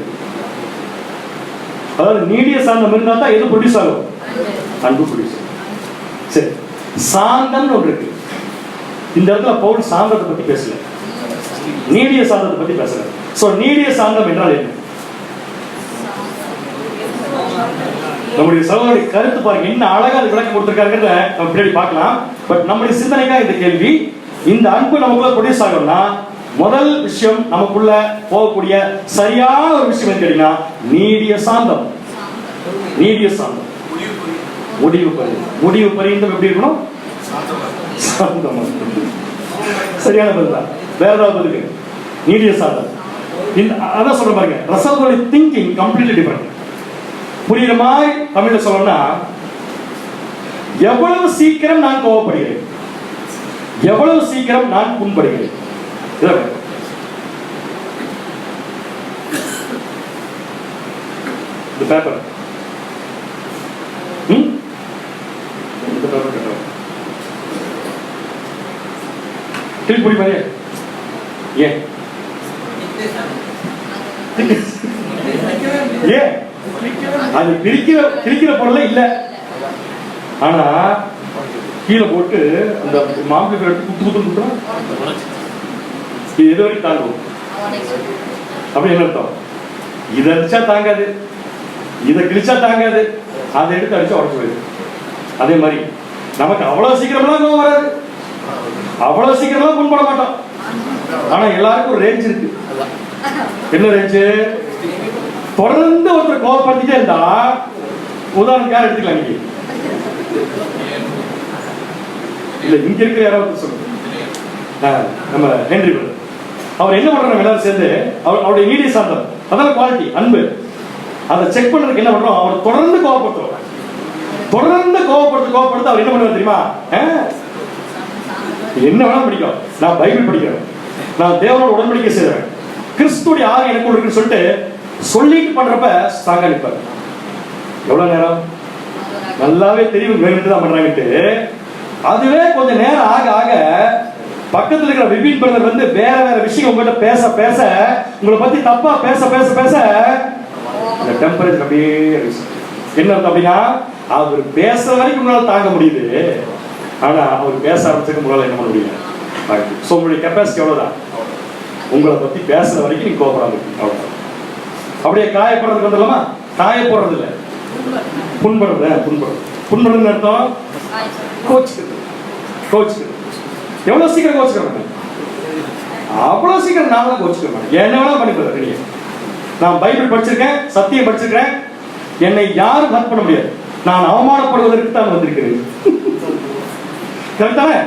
அதாவது நீடிய சாந்தம் இருந்தா தான் எது ப்ரொடியூஸ் ஆகும்? அன்பு ப்ரொடியூஸ். சரி, சாந்தம் ஒன்று இருக்கு. இந்த இடத்துல பவுல் சாந்தத்தை பத்தி பேசல, நீடிய சாந்தத்தை பத்தி பேசல. சோ நீடிய சாந்தம் என்றால் என்ன? நம்முடைய சகோதரி கருத்து பாருங்க, என்ன அழகா அது விளக்கம் கொடுத்திருக்காருங்கிறத நம்ம பின்னாடி பார்க்கலாம். பட் நம்முடைய சிந்தனைக்காக இந்த கேள்வி, இந்த அன்பு நமக்குள்ள ப்ரொடியூஸ் ஆகணும்னா முதல் விஷயம் நமக்குள்ள போகக்கூடிய சரியான ஒரு விஷயம் என்ன கேட்டீங்கன்னா, நீடிய சாந்தம். நீடிய சாந்தம், முடிவு பரியந்தம் எப்படி இருக்கணும்? சாந்தம். சரியான பதில் தான். வேற ஏதாவது பதிலுக்கு? நீடிய சாந்தம். அதான் சொல்ற பாருங்க, ரசோதரி திங்கிங் கம்ப்ளீட்லி டிஃபரெண்ட். புரியுற மாதிரி தமிழ்ல சொல்லணும்னா, எவ்வளவு சீக்கிரம் நான் கோவப்படுகிறேன், எவ்வளவு சீக்கிரம் நான் புண்படுகிறேன். இந்த பேப்பர் கிளிப்புடி மாதிரியே ஏன் ஏன் அது கிழிக்கிற பொருளே இல்ல, ஆனா கீழே போட்டு அந்த மாம்பழம் எடுத்து குத்து குத்துறோம். இது எது வரைக்கும் தாங்கும்? அப்படி என்ன அர்த்தம்? இதை அடிச்சா தாங்காது, இதை கிழிச்சா தாங்காது, அதை எடுத்து அடிச்சா உடச்சு போயிடுது. அதே மாதிரி நமக்கு அவ்வளவு சீக்கிரமெல்லாம் கோவம் வராது, அவ்வளவு சீக்கிரமெல்லாம் புண்பட மாட்டோம். ஆனா எல்லாருக்கும் ஒரு ரேஞ்ச் இருக்கு. என்ன ரேஞ்சு? தொடர்ந்து ஒருத்தர் கோவப்படுத்திட்டே இருந்தா, உதாரணம் யார் எடுத்துக்கலாம்? நீங்க இல்ல, இங்க இருக்கிற யாராவது சொல்லுங்க. நம்ம ஹென்றி பிரதர், அவர் என்ன பண்றாங்க? எல்லாரும் சேர்ந்து அவருடைய நீடிய சாந்தம், அதான் குவாலிட்டி, அன்பு. அதை செக் பண்றதுக்கு என்ன பண்றோம்? அவர் தொடர்ந்து கோவப்படுத்துறோம், தொடர்ந்து கோவப்படுத்து அவர் என்ன பண்ணுவார் தெரியுமா? என்ன வேணா படிக்கும், நான் பைபிள் படிக்கிறேன், நான் தேவனோட உடன்படிக்கை செய்றேன், கிறிஸ்துடைய ஆவி எனக்கு இருக்குன்னு சொல்லிட்டு பண்றப்ப ஸ்ட்ராங்கா நிற்பார். எவ்வளவு நேரம்? நல்லாவே தெரியும் வேணுட்டு தான் பண்றாங்கட்டு. அதுவே கொஞ்சம் நேரம் ஆக ஆக பக்கத்துல இருக்கிற விபின் பிரதர் வந்து வேற வேற விஷயம் உங்ககிட்ட பேச பேச, உங்களை பத்தி தப்பா பேச பேச பேச இந்த டெம்பரேச்சர் அப்படியே என்ன அர்த்தம் அப்படின்னா, அவர் பேசுற வரைக்கும் உங்களால தாங்க முடியுது, ஆனா அவர் பேச ஆரம்பிச்சதுக்கு உங்களால என்ன பண்ண முடியல. ஸோ உங்களுடைய கெப்பாசிட்டி எவ்வளவுதான்? உங்களை பத்தி பேசுற வரைக்கும் நீங்க கோபப்படாம இருக்கு, அவ்வளவுதான். அப்படியே காயப்படுறதுக்கு வந்துடலாமா? காயப்படுறது இல்லை, புண்படுறது. புண்படுறதுன்னு அர்த்தம் கோச்சுக்கிறது. எவ்வளவு சீக்கிரம் கோச்சுக்க மாட்டேன், அவ்வளவு சீக்கிரம் நான் தான் கோச்சுக்க மாட்டேன். என்ன வேணா பண்ணிப்பேன். நீங்க, நான் பைபிள் படிச்சிருக்கேன், சத்தியம் படிச்சிருக்கேன், என்னை யாரும் ஹர்ட் பண்ண முடியாது. நான் அவமானப்படுவதற்கு தான் வந்திருக்கிறேன். கரெக்டானே?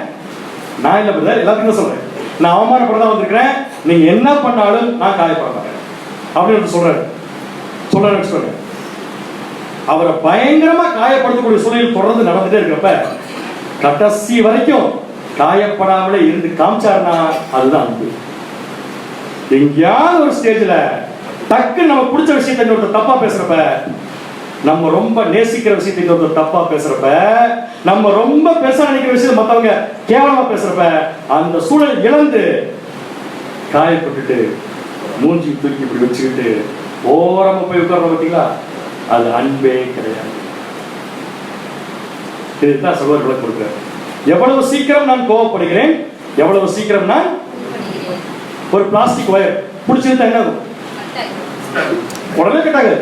நான் இல்ல பிரதர், எல்லாத்துக்கும் சொல்றேன், நான் அவமானப்படதான் வந்திருக்கிறேன், நீங்க என்ன பண்ணாலும் நான் காயப்பட மாட்டேன் அப்படின்னு சொல்றாரு. அவரை பயங்கரமா காயப்படுத்தக்கூடிய சூழலில் தொடர்ந்து நடந்துட்டே இருக்கிறப்ப கடைசி வரைக்கும் காயப்படாமலே இருந்து காமிச்சாருன்னா அதுதான் அன்பு. எங்கேயாவது ஒரு ஸ்டேஜ்ல டக்கு நம்ம பிடிச்ச விஷயத்தை இன்னொருத்தர் தப்பா பேசுறப்ப, நம்ம ரொம்ப நேசிக்கிற விஷயத்தை இன்னொருத்தர் தப்பா பேசுறப்ப, நம்ம ரொம்ப பேச நினைக்கிற விஷயத்தை மற்றவங்க கேவலமா பேசுறப்ப, அந்த சூழல் இழந்து காயப்பட்டுட்டு மூஞ்சி தூக்கி இப்படி வச்சுக்கிட்டு ஓரமா போய் உட்கார்றோம் பார்த்தீங்களா, அது அன்பே கிடையாது. இதுதான் சகோதரர் விளக்கம் கொடுக்கிறார். எவ்வளவு சீக்கிரம் நான் கோவப்படுகிறேன், எவ்வளவு சீக்கிரம் நான் ஒரு பிளாஸ்டிக் ஒயர் பிடிச்சிருந்தா என்ன ஆகும்? உடனே கட்டாது.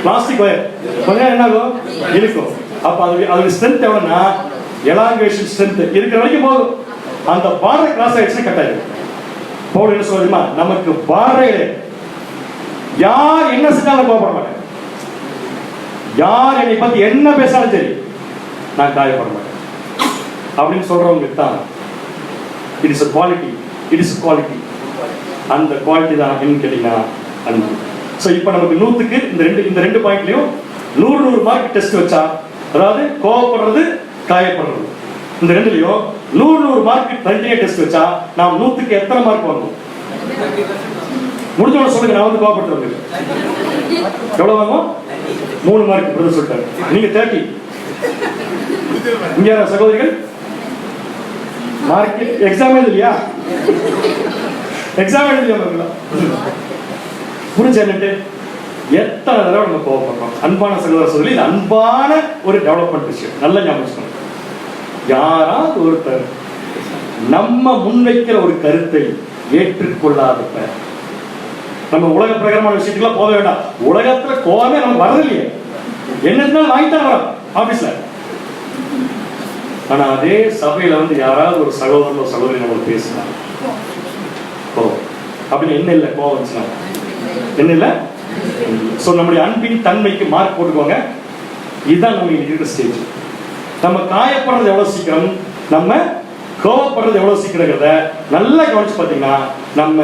பிளாஸ்டிக் ஒயர் கொஞ்ச நேரம் என்ன ஆகும்? இருக்கும். அப்ப அதோட ஸ்ட்ரென்த் எவ்வளவுன்னா, எலாங்கேஷன் ஸ்ட்ரென்த் இருக்கிற வரைக்கும் போதும். அந்த பார்டர் கிராஸ் ஆயிடுச்சுன்னா கட்டாயிடும். பவுல் என்ன சொல்லுமா, நமக்கு பார்டரே, யார் என்ன செஞ்சாலும் கோவப்பட மாட்டேன், யார் என்னை பத்தி என்ன பேசாலும் சரி நான் காயப்பட மாட்டேன் அப்படின்னு சொல்றவங்க தான் இட் இஸ் a quality. அந்த குவாலிட்டி தான் என்னன்னு கேட்டீங்கன்னா அன்பு. ஸோ இப்போ நமக்கு 100க்கு இந்த ரெண்டு பாயிண்ட்லயும் 100 மார்க் டெஸ்ட் வச்சா, அதாவது கோவப்படுறது காயப்படுறது, இந்த ரெண்டுலயும் 100 மார்க் தனித்தனியா டெஸ்ட் வச்சா நாம் 100க்கு எத்தனை மார்க் வாங்குவோம்? முடிஞ்சவன சொல்லுங்க, நான் வந்து கோவப்படுறது எவ்வளவு வாங்குவோம்? 3 மார்க் பிரதர் சொல்லிட்டாரு. நீங்க 30. இங்க சகோதரிகள் மார்க் எக்ஸாம் எழுதலையா? எக்ஸாம் எழுதலையா? புரிஞ்சு எத்தனை தடவை நம்ம கோவப்படுறோம்? அன்பான சகோதர சகோதரி, இது அன்பான ஒரு டெவலப்மெண்ட் விஷயம். நல்ல ஞாபகம். யாராவது ஒருத்தர் நம்ம முன்வைக்கிற ஒரு கருத்தை ஏற்றுக்கொள்ளாதப்ப, நம்ம உலக பிரகாரமான விஷயத்துக்குலாம் போக வேண்டாம். உலகத்துல கோவமே நம்ம வரதில்லையே. என்ன இருந்தாலும் வாங்கித்தான் வரோம் ஆபீஸ்ல. ஆனா அதே சபையில வந்து யாராவது ஒரு சகோதரன் சகோதரி நம்மளுக்கு பேசுறாங்க, அப்படின்னு என்ன இல்லை கோவம் வந்துச்சுன்னா என்ன இல்லை. ஸோ நம்முடைய அன்பின் தன்மைக்கு மார்க் போட்டுக்கோங்க. இதுதான் நம்ம இருக்கிற ஸ்டேஜ். நம்ம காயப்படுறது எவ்வளவு சீக்கிரம், நம்ம கோவப்படுறது எவ்வளவு சீக்கிரங்கிறத நல்லா கவனிச்சு பார்த்தீங்கன்னா நம்ம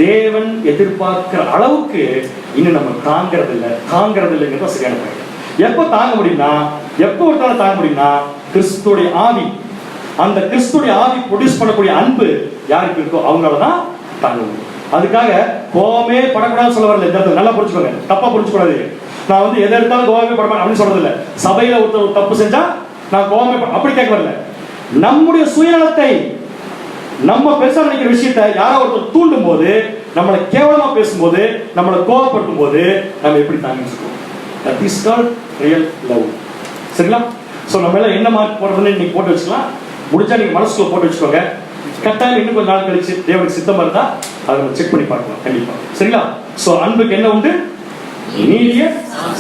தேவன் எதிர்பார்க்கிற அளவுக்கு இன்னும் நம்ம தாங்கிறது இல்லைங்கிறது சரியான பாயிண்ட். எப்போ தாங்க முடியும்னா, எப்போ ஒருத்தால தாங்க முடியும்னா கிறிஸ்துடைய ஆவி, அந்த கிறிஸ்துடைய ஆவி ப்ரொடியூஸ் பண்ணக்கூடிய அன்பு யாருக்கு இருக்கோ அவங்களால தான் தாங்க முடியும். அதுக்காக கோவமே படக்கூடாதுன்னு சொல்ல வரல. இந்த இடத்துல நல்லா புரிஞ்சுக்கோங்க, தப்பா புரிஞ்சுக்கூடாது. நான் வந்து எதை எடுத்தாலும் கோவமே படமா அப்படின்னு சொல்றது இல்லை. சபையில ஒருத்தர் ஒரு தப்பு செஞ்சா நான் கோவமே அப்படி கேட்க வரல. நம்முடைய சுயநலத்தை, நம்ம பெருசா நினைக்கிற விஷயத்தை யாரோ ஒருத்தர் தூண்டும் போது, நம்மளை கேவலமா பேசும்போது, நம்மளை கோவப்படுத்தும் போது நம்ம எப்படி தாங்கிச்சுக்கோம். That is called real love. சரிங்களா? ஸோ நம்ம எல்லாம் என்ன மார்க் போடுறதுன்னு இன்னைக்கு போட்டு வச்சுக்கலாம். முடிஞ்சா நீங்க மனசுக்குள்ள போட்டு வச்சுக்கோங்க. கட்டாயம் இன்னும் கொஞ்சம் நாள் கழிச்சு தேவனுக்கு சித்தமா இருந்தா அதை நம்ம செக் பண்ணி பார்க்கலாம் கண்டிப்பா. சரிங்களா? ஸோ அன்புக்கு என்ன உண்டு? நீடிய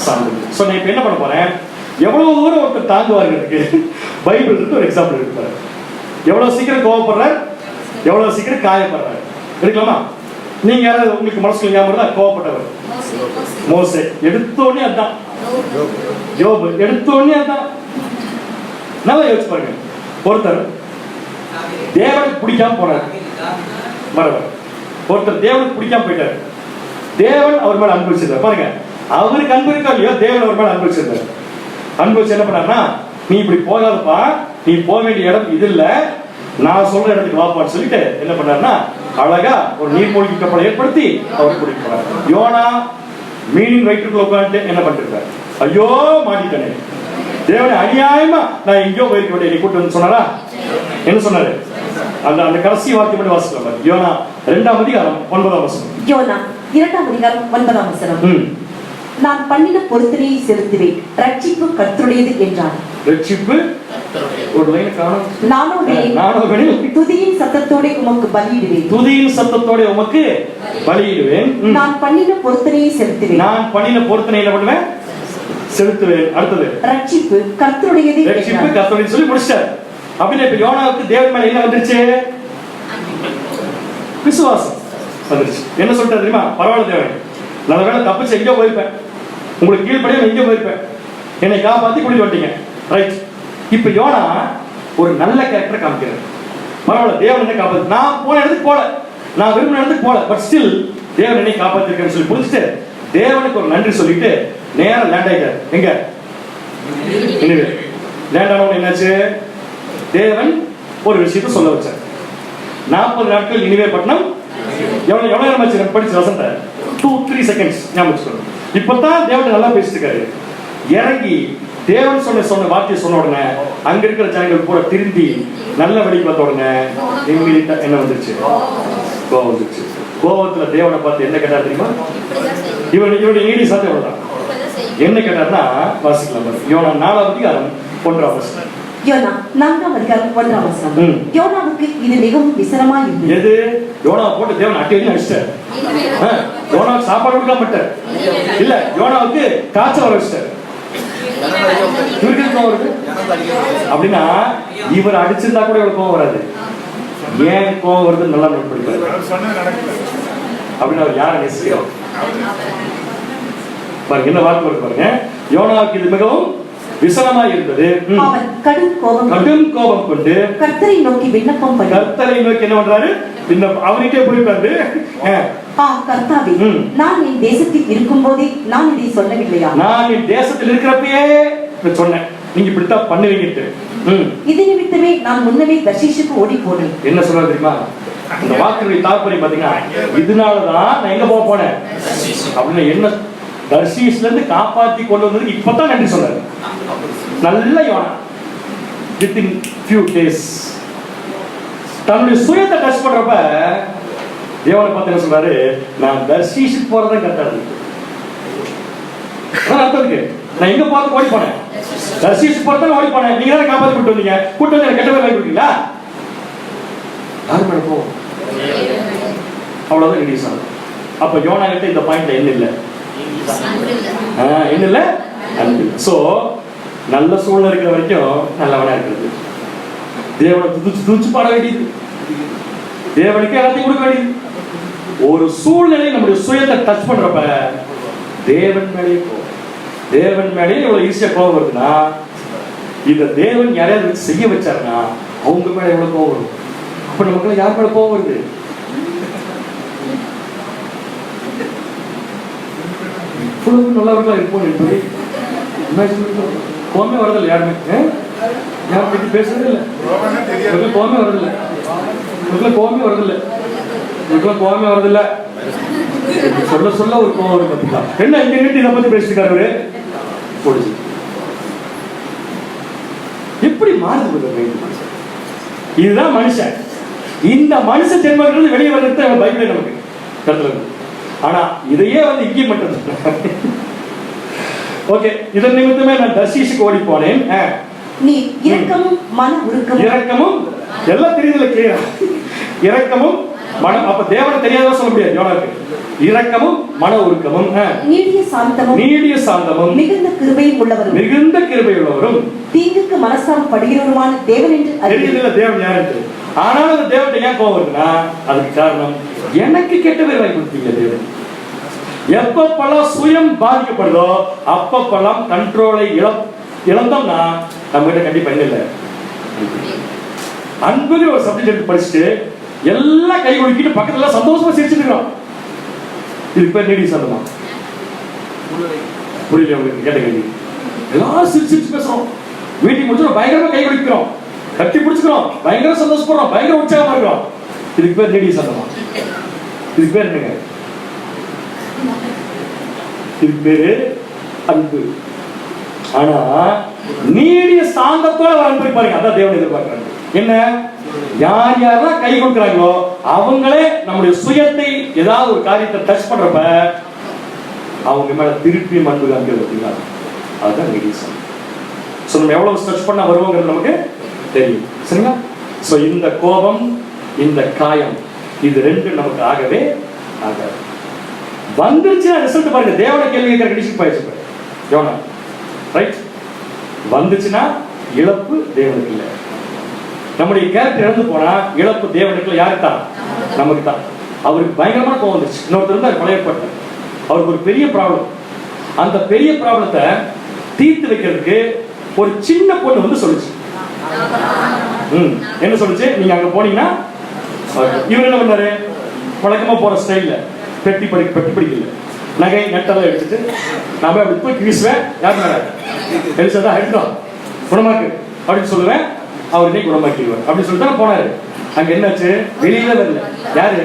சார்ந்து. ஸோ நான் இப்போ என்ன பண்ண போறேன், எவ்வளவு தூரம் ஒருத்தர் தாங்குவாருக்கு பைபிள் இருக்கு ஒரு எக்ஸாம்பிள் இருக்கு. எவ்வளவு சீக்கிரம் கோவப்படுறார், எவ்வளவு சீக்கிரம் காயப்படுறார் இருக்கலாமா? நீங்க யாராவது உங்களுக்கு மனசுல ஞாபகம் தான் கோவப்பட்டவர்? மோசே எடுத்தோடனே அதான், யோபு எடுத்தோடனே அதான். நல்லா யோசிச்சு பாருங்க. ஒருத்தர் தேவனுக்கு பிடிக்காம போனார், ஒருத்தர் தேவனுக்கு பிடிக்காம போயிட்டார். தேவன் அவர் மேல அன்பு வச்சிருந்தார். பாருங்க, அவருக்கு அன்பு இருக்கா இல்லையோ, தேவன் அவர் மேல அன்பு வச்சிருந்தார். அன்பு வச்சு என்ன பண்ணாருன்னா, நீ இப்படி போகாதப்பா, நீ போக வேண்டிய இடம் இது இல்ல, நான் சொல்ற இடத்துக்கு வாப்பான்னு சொல்லிட்டு என்ன பண்ணாருன்னா அழகா ஒரு நீர்மூழ்கி கப்பலை ஏற்படுத்தி அவர் கூட்டிட்டு போறாரு. யோனா மீனிங் வயிற்றுக்குள்ள உட்காந்து என்ன பண்ணிருக்காரு, ஐயோ மாட்டிட்டனே, தேவனை அநியாயமா நான் எங்கேயோ போயிருக்க வேண்டிய கூட்டு வந்து சொன்னாரா? என்ன சொன்னாரு? அந்த கடைசி வார்த்தை மட்டும் வாசிக்கலாம். யோனா 2ஆம் அதிகாரம் 9ஆம் வசனம். யோனா 2ஆம் அதிகாரம் 9ஆம் வசனம். நான் பண்ணின பொருத்தனையை செலுத்துவேன், ரட்சிப்பு கர்த்தருடையது என்றார். ரட்சிப்பு ஒரு லைன் காணோம். நானோவே துதியின் சத்தத்தோட உமக்கு பலியிடுவேன், துதியின் சத்தத்தோட உமக்கு பலியிடுவேன். நான் பண்ணின பொருத்தனையை செலுத்துவேன், நான் பண்ணின பொருத்தனை என்ன பண்ணுவேன்? செலுத்துவேன். அடுத்தது ரட்சிப்பு கர்த்தருடையது, ரட்சிப்பு கர்த்தருடையது சொல்லி முடிச்சார். அப்படின்னா இப்ப யோனாவுக்கு தேவன் மேல என்ன வந்துருச்சு? விசுவாசம் வந்துருச்சு. என்ன சொல்லிட்டாரு தெரியுமா? பரவாயில்ல தேவன், நல்ல வேலை தப்பிச்சு எங்கேயோ போயிருப்பேன், உங்களுக்கு கீழ்படியா எங்கேயோ போயிருப்பேன், என்னை காப்பாத்தி கூட்டிட்டு வந்துட்டீங்க. ரைட். இப்ப யோனா ஒரு நல்ல கேரக்டர் காமிக்கிறார். பரவாயில்ல தேவன் என்ன காப்பாத்து, நான் போன இடத்துக்கு போல, நான் விரும்பின இடத்துக்கு போல, பட் ஸ்டில் தேவன் என்னை காப்பாத்திருக்கேன்னு சொல்லி புரிஞ்சுட்டு தேவனுக்கு ஒரு நன்றி சொல்லிட்டு நேரம் லேண்ட் ஆயிட்டார். எங்க? லேண்ட் ஆனவங்க என்னாச்சு? தேவன் ஒரு விஷயத்தை சொல்ல வச்சார். 40 நாட்கள் நினிவே பட்டணம் எவ்வளவு நேரம் ஆச்சு படிச்சு வசந்த 2-3 செகண்ட்ஸ் ஞாபகம் வச்சுக்கணும். இப்பதான் தேவன் நல்லா பேசிட்டு இருக்காரு. இறங்கி தேவன் சொன்ன வார்த்தையை சொன்ன உடனே அங்க இருக்கிற ஜனங்கள் பூரா திரும்பி நல்ல வழிக்கு வந்த உடனே இம்மீடியட்டா என்ன வந்துருச்சு? கோவம் வந்துருச்சு. கோவத்துல தேவனை பார்த்து என்ன கேட்டா தெரியுமா? இவனுடைய நீடி சாத்தியம் எவ்வளவுதான் என்ன கேட்டார்னா வாசிக்கலாம். யோனா 4ஆம் அதிகாரம் 1ஆம் வசனம். யோனா 4ஆம் அதிகாரம் 1ஆம் வசனம். யோனாவுக்கு இது மிகவும் விசனமா இருந்தது. எது? யோனாவை போட்டு தேவன் அட்டியே அடிச்சிட்டார். யோனாவுக்கு சாப்பாடு கொடுக்க மாட்டார், இல்ல யோனாவுக்கு காய்ச்சல் வர வச்சிட்டார். அப்படின்னா இவர் அடிச்சிருந்தா கூட இவருக்கு கோவம் வராது. ஏன் கோவம் வருது நல்லா நோட் பண்ணிப்பாரு. அப்படின்னு அவர் யாரை நேசிக்கிறோம் பாருங்க, என்ன வார்த்தை வருது பாருங்க. யோனாவுக்கு இது மிகவும் விசனமா இருந்தது, அவன் கடும் கோபம் கொண்டு கர்த்தரை நோக்கி விண்ணப்பம் பண்ணி, கர்த்தரை நோக்கி என்ன பண்றாரு? அவனுக்கே போயிருக்காரு. கர்த்தாவே, நான் என் தேசத்தில் இருக்கும் போதே நான் இதை சொல்லவில்லையா? நான் என் தேசத்தில் இருக்கிறப்பயே சொன்னேன், நீங்க இப்படித்தான் பண்ணுவீங்க. இது நிமித்தமே நான் முன்னமே தர்ஷீஷுக்கு ஓடி போனேன். என்ன சொல்றது தெரியுமா? இந்த வாக்குடைய தாற்பயம் பாத்தீங்கன்னா, இதனாலதான் நான் எங்க போக போனேன் அப்படின்னு என்ன தர்ஷீஷ்ல இருந்து காப்பாத்தி கொண்டு வந்ததுக்கு இப்பதான் நன்றி சொன்னாரு. நல்ல யோனா within few days தன்னுடைய சுயத்தை டச் பண்றப்ப தேவனை பார்த்து என்ன சொல்றாரு? நான் தர்ஷீஷுக்கு போறதான் கரெக்டா இருக்கு. அர்த்தம் இருக்கு. நான் எங்க பார்த்து ஓடி போனேன்? தர்ஷீஷுக்கு போறதான் ஓடி போனேன். நீங்க தான் காப்பாத்தி கூட்டு வந்தீங்க. கூட்டு வந்து எனக்கு கெட்ட பேர் வாங்கி கொடுத்தீங்களா? யாரு மேல போ? அவ்வளவுதான் இங்கிலீஷ். அப்ப யோனா கிட்ட இந்த பாயிண்ட்ல என்ன இல்ல? என்ன இல்ல? அன்பு. சோ நல்ல சூழ்நிலை இருக்கிற வரைக்கும் நல்லவனா இருக்கிறது. தேவனை துதிச்சு பாட வேண்டியது, தேவனுக்கு எல்லாத்தையும் கொடுக்க வேண்டியது. ஒரு சூழ்நிலை நம்முடைய சுயத்தை டச் பண்றப்ப தேவன் மேலே கோவம், தேவன் மேலே எவ்வளவு ஈஸியா கோவம் வருதுன்னா, இந்த தேவன் யாரையாவது செய்ய வச்சாருன்னா அவங்க மேல எவ்வளவு கோவம் வரும். அப்ப நமக்கு யார் மேல கோவம் வருது? இவ்வளவு நல்லவர்களா இருப்போம் என்பதை கோவமே வரதில்லை. யாருமே யாரும் பற்றி பேசுறதே இல்லை. கோவமே வரதில்லை, கோவமே வரதில்லை, கோவமே வரதில்லை. சொல்ல சொல்ல ஒரு கோவம் வரும். பார்த்தீங்களா என்ன இங்க இதை பத்தி பேசிருக்காரு அவரு. எப்படி மாறுது? இதுதான் மனுஷன். இந்த மனுஷ ஜென்மங்கள் வெளியே வர்றது பைபிளே நமக்கு கருத்துல இருக்கு. ஆனா இதையே வந்து இங்கே மட்டும் ஓகே. இதன் நிமித்தமே நான் தர்ஷீஷுக்கு ஓடி போனேன். நீ இரக்கமும் மன உருக்கமும், இரக்கமும் எல்லாம் தெரியுதுல கிளியரா, இரக்கமும் மனம். அப்ப தேவனை தெரியாதவா சொல்ல முடியாது. யோனாக்கு இரக்கமும் மன உருக்கமும், நீடிய சாந்தமும், நீடிய சாந்தமும், மிகுந்த கிருபையும் உள்ளவரும், மிகுந்த கிருபை உள்ளவரும், தீங்குக்கு மனசாரம் படுகிறவருமான தேவன் என்று தெரியுதுல தேவன் யாரு. ஆனாலும் அந்த தேவன் ஏன் கோவம் இருக்குன்னா அதுக்கு காரணம் எனக்கு கெட்ட பேர் வாங்கி கொடுத்தீங்க தேவன். எப்பப்பெல்லாம் சுயம் பாதிக்கப்படுதோ அப்பப்பெல்லாம் கண்ட்ரோலை இழந்தோம்னா நம்ம கிட்ட கண்டிப்பா என்ன இல்லை. அன்புங்கிற ஒரு சப்ஜெக்ட் எடுத்து படிச்சுட்டு எல்லாம் கை ஒழுக்கிட்டு பக்கத்துல சந்தோஷமா சிரிச்சுட்டு இருக்கோம். இதுக்கு பேர் நீடி சாந்தமா? புரியல உங்களுக்கு கேட்ட கேள்வி. எல்லாரும் சிரிச்சு பேசுறோம், மீட்டிங் முடிச்சு பயங்கரமா கை ஒழிக்கிறோம், கட்டி பிடிச்சுக்கிறோம், பயங்கர சந்தோஷப்படுறோம், பயங்கர உற்சாகமா இருக்கிறோம். இதுக்கு பேர் நீடி சாந்தமா? இதுக்கு பேர் என்னங்க? இதுக்கு பேரு அன்பு. ஆனா நீடிய சாந்தத்தோட அன்பு பாருங்க, அதான் தேவன் எதிர்பார்க்கிறாங்க. என்ன? யார் யாரெல்லாம் கை கொடுக்கிறாங்களோ அவங்களே நம்முடைய சுயத்தை ஏதாவது ஒரு காரியத்தை டச் பண்றப்ப அவங்க மேல திருப்பி அன்பு காமிக்கிறது. அதுதான் நீடிய சாந்தம். சோ நம்ம எவ்வளவு டச் பண்ண வருவோங்கிறது நமக்கு தெரியும். சரிங்களா? சோ இந்த கோபம், இந்த காயம், இது ரெண்டு நமக்கு ஆகவே ஆகாது. வந்துருச்சுன்னா ரிசல்ட் பாருங்க. தேவனை கேள்வி கேட்கிற கண்டிஷன் போயிடுச்சு யோனா, ரைட்? வந்துச்சுன்னா இழப்பு தேவனுக்கு இல்லை. நம்முடைய கேரக்டர் இழந்து போனா இழப்பு தேவனுக்கு இல்லை. யாருக்கு தான்? நமக்கு தான். அவருக்கு பயங்கரமான கோவம் வந்துச்சு. இன்னொருத்தர் இருந்தார் கொலையப்பட்ட, அவருக்கு ஒரு பெரிய ப்ராப்ளம். அந்த பெரிய ப்ராப்ளத்தை தீர்த்து வைக்கிறதுக்கு ஒரு சின்ன பொண்ணு வந்து சொல்லுச்சு. என்ன சொல்லுச்சு? நீங்க அங்க போனீங்கன்னா இவர் என்ன பண்ணாரு? வழக்கமா போற ஸ்டைல்ல பெட்டி படிக்கல, நகை நட்டெல்லாம் எடுத்துட்டு நான் அப்படி போய் வீசுவேன். யார் மேல? எலிசா எடுத்தோம் குணமாக்கு அப்படின்னு சொல்லுவேன். அவர் இன்னைக்கு குணமாக்கிடுவார் அப்படின்னு சொல்லிட்டு தான் போனாரு. அங்க என்னாச்சு? வெளியில வரல. யாரு?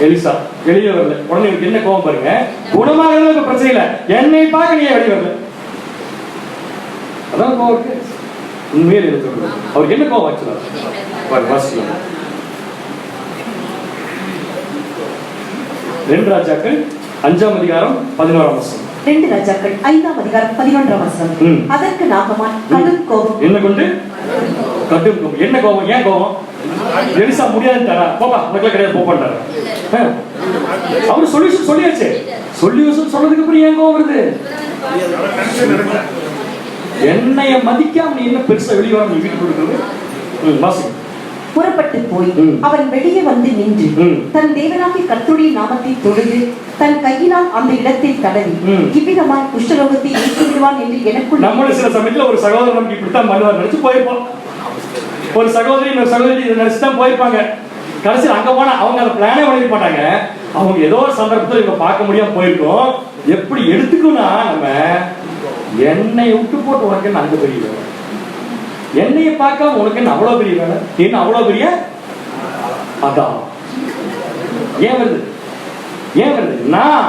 எலிசா வெளியில வரல. உடனே இவருக்கு என்ன கோவம் பாருங்க. குணமாக பிரச்சனை இல்லை, என்னை பார்க்க நீ வெளியே வரல. அதான் கோவம் இருக்கு. உண்மையில சொல்றது அவருக்கு என்ன கோவம் ஆச்சு? ரெண்டு ராஜாக்கள் 5ஆம் அதிகாரம் 11ஆம் வசனம். 2 ராஜாக்கள் 5ஆம் அதிகாரம் 11ஆம் வசனம். அதற்கு நாகமான் கடும் கோபம். என்ன கொண்டு? கடும் கோபம். என்ன கோபம்? ஏன் கோபம்? எலிசா முடியாதுட்டாரா? போப்பா உனக்கு கிடையாது போப்பான்றாரு. அவரு சொல்யூஷன் சொல்லியாச்சு. சொல்யூஷன் சொன்னதுக்கு அப்புறம் ஏன் கோபம் வருது? என்னைய மதிக்காம நீ என்ன பெருசா வெளியே வர நீ வீட்டுக்கு கொடுக்குறது? வாசி. புறப்பட்டு போய் அவன் வெளியே வந்து நின்று தன் தேவனாகிய கர்த்தருடைய நாமத்தை தொழுது தன் கையினால் அந்த இடத்தில் தடவி இவ்விதமாய் குஷ்டரோகத்தை நீக்கி விடுவான் என்று எனக்குள். நம்மளும் சில சமயத்துல ஒரு சகோதரர் நமக்கு இப்படித்தான் பண்ணுவார் நினைச்சு போயிருப்போம். ஒரு சகோதரி இன்னொரு சகோதரி இதை நினைச்சுதான் போயிருப்பாங்க. கடைசியில் அங்க போனா அவங்க அந்த பிளானே பண்ணிக்க மாட்டாங்க. அவங்க ஏதோ ஒரு சந்தர்ப்பத்தில் இவங்க பார்க்க முடியாம போயிருக்கோம். எப்படி எடுத்துக்கும்னா நம்ம என்னை விட்டு போட்டு உனக்கு என்ன அங்க பெரிய வேலை, என்னைய பார்க்காம உனக்கு என்ன அவ்வளவு பெரிய வேலை, என்ன அவ்வளவு பெரிய அதான். ஏன் வருது? ஏன் வருது? நான்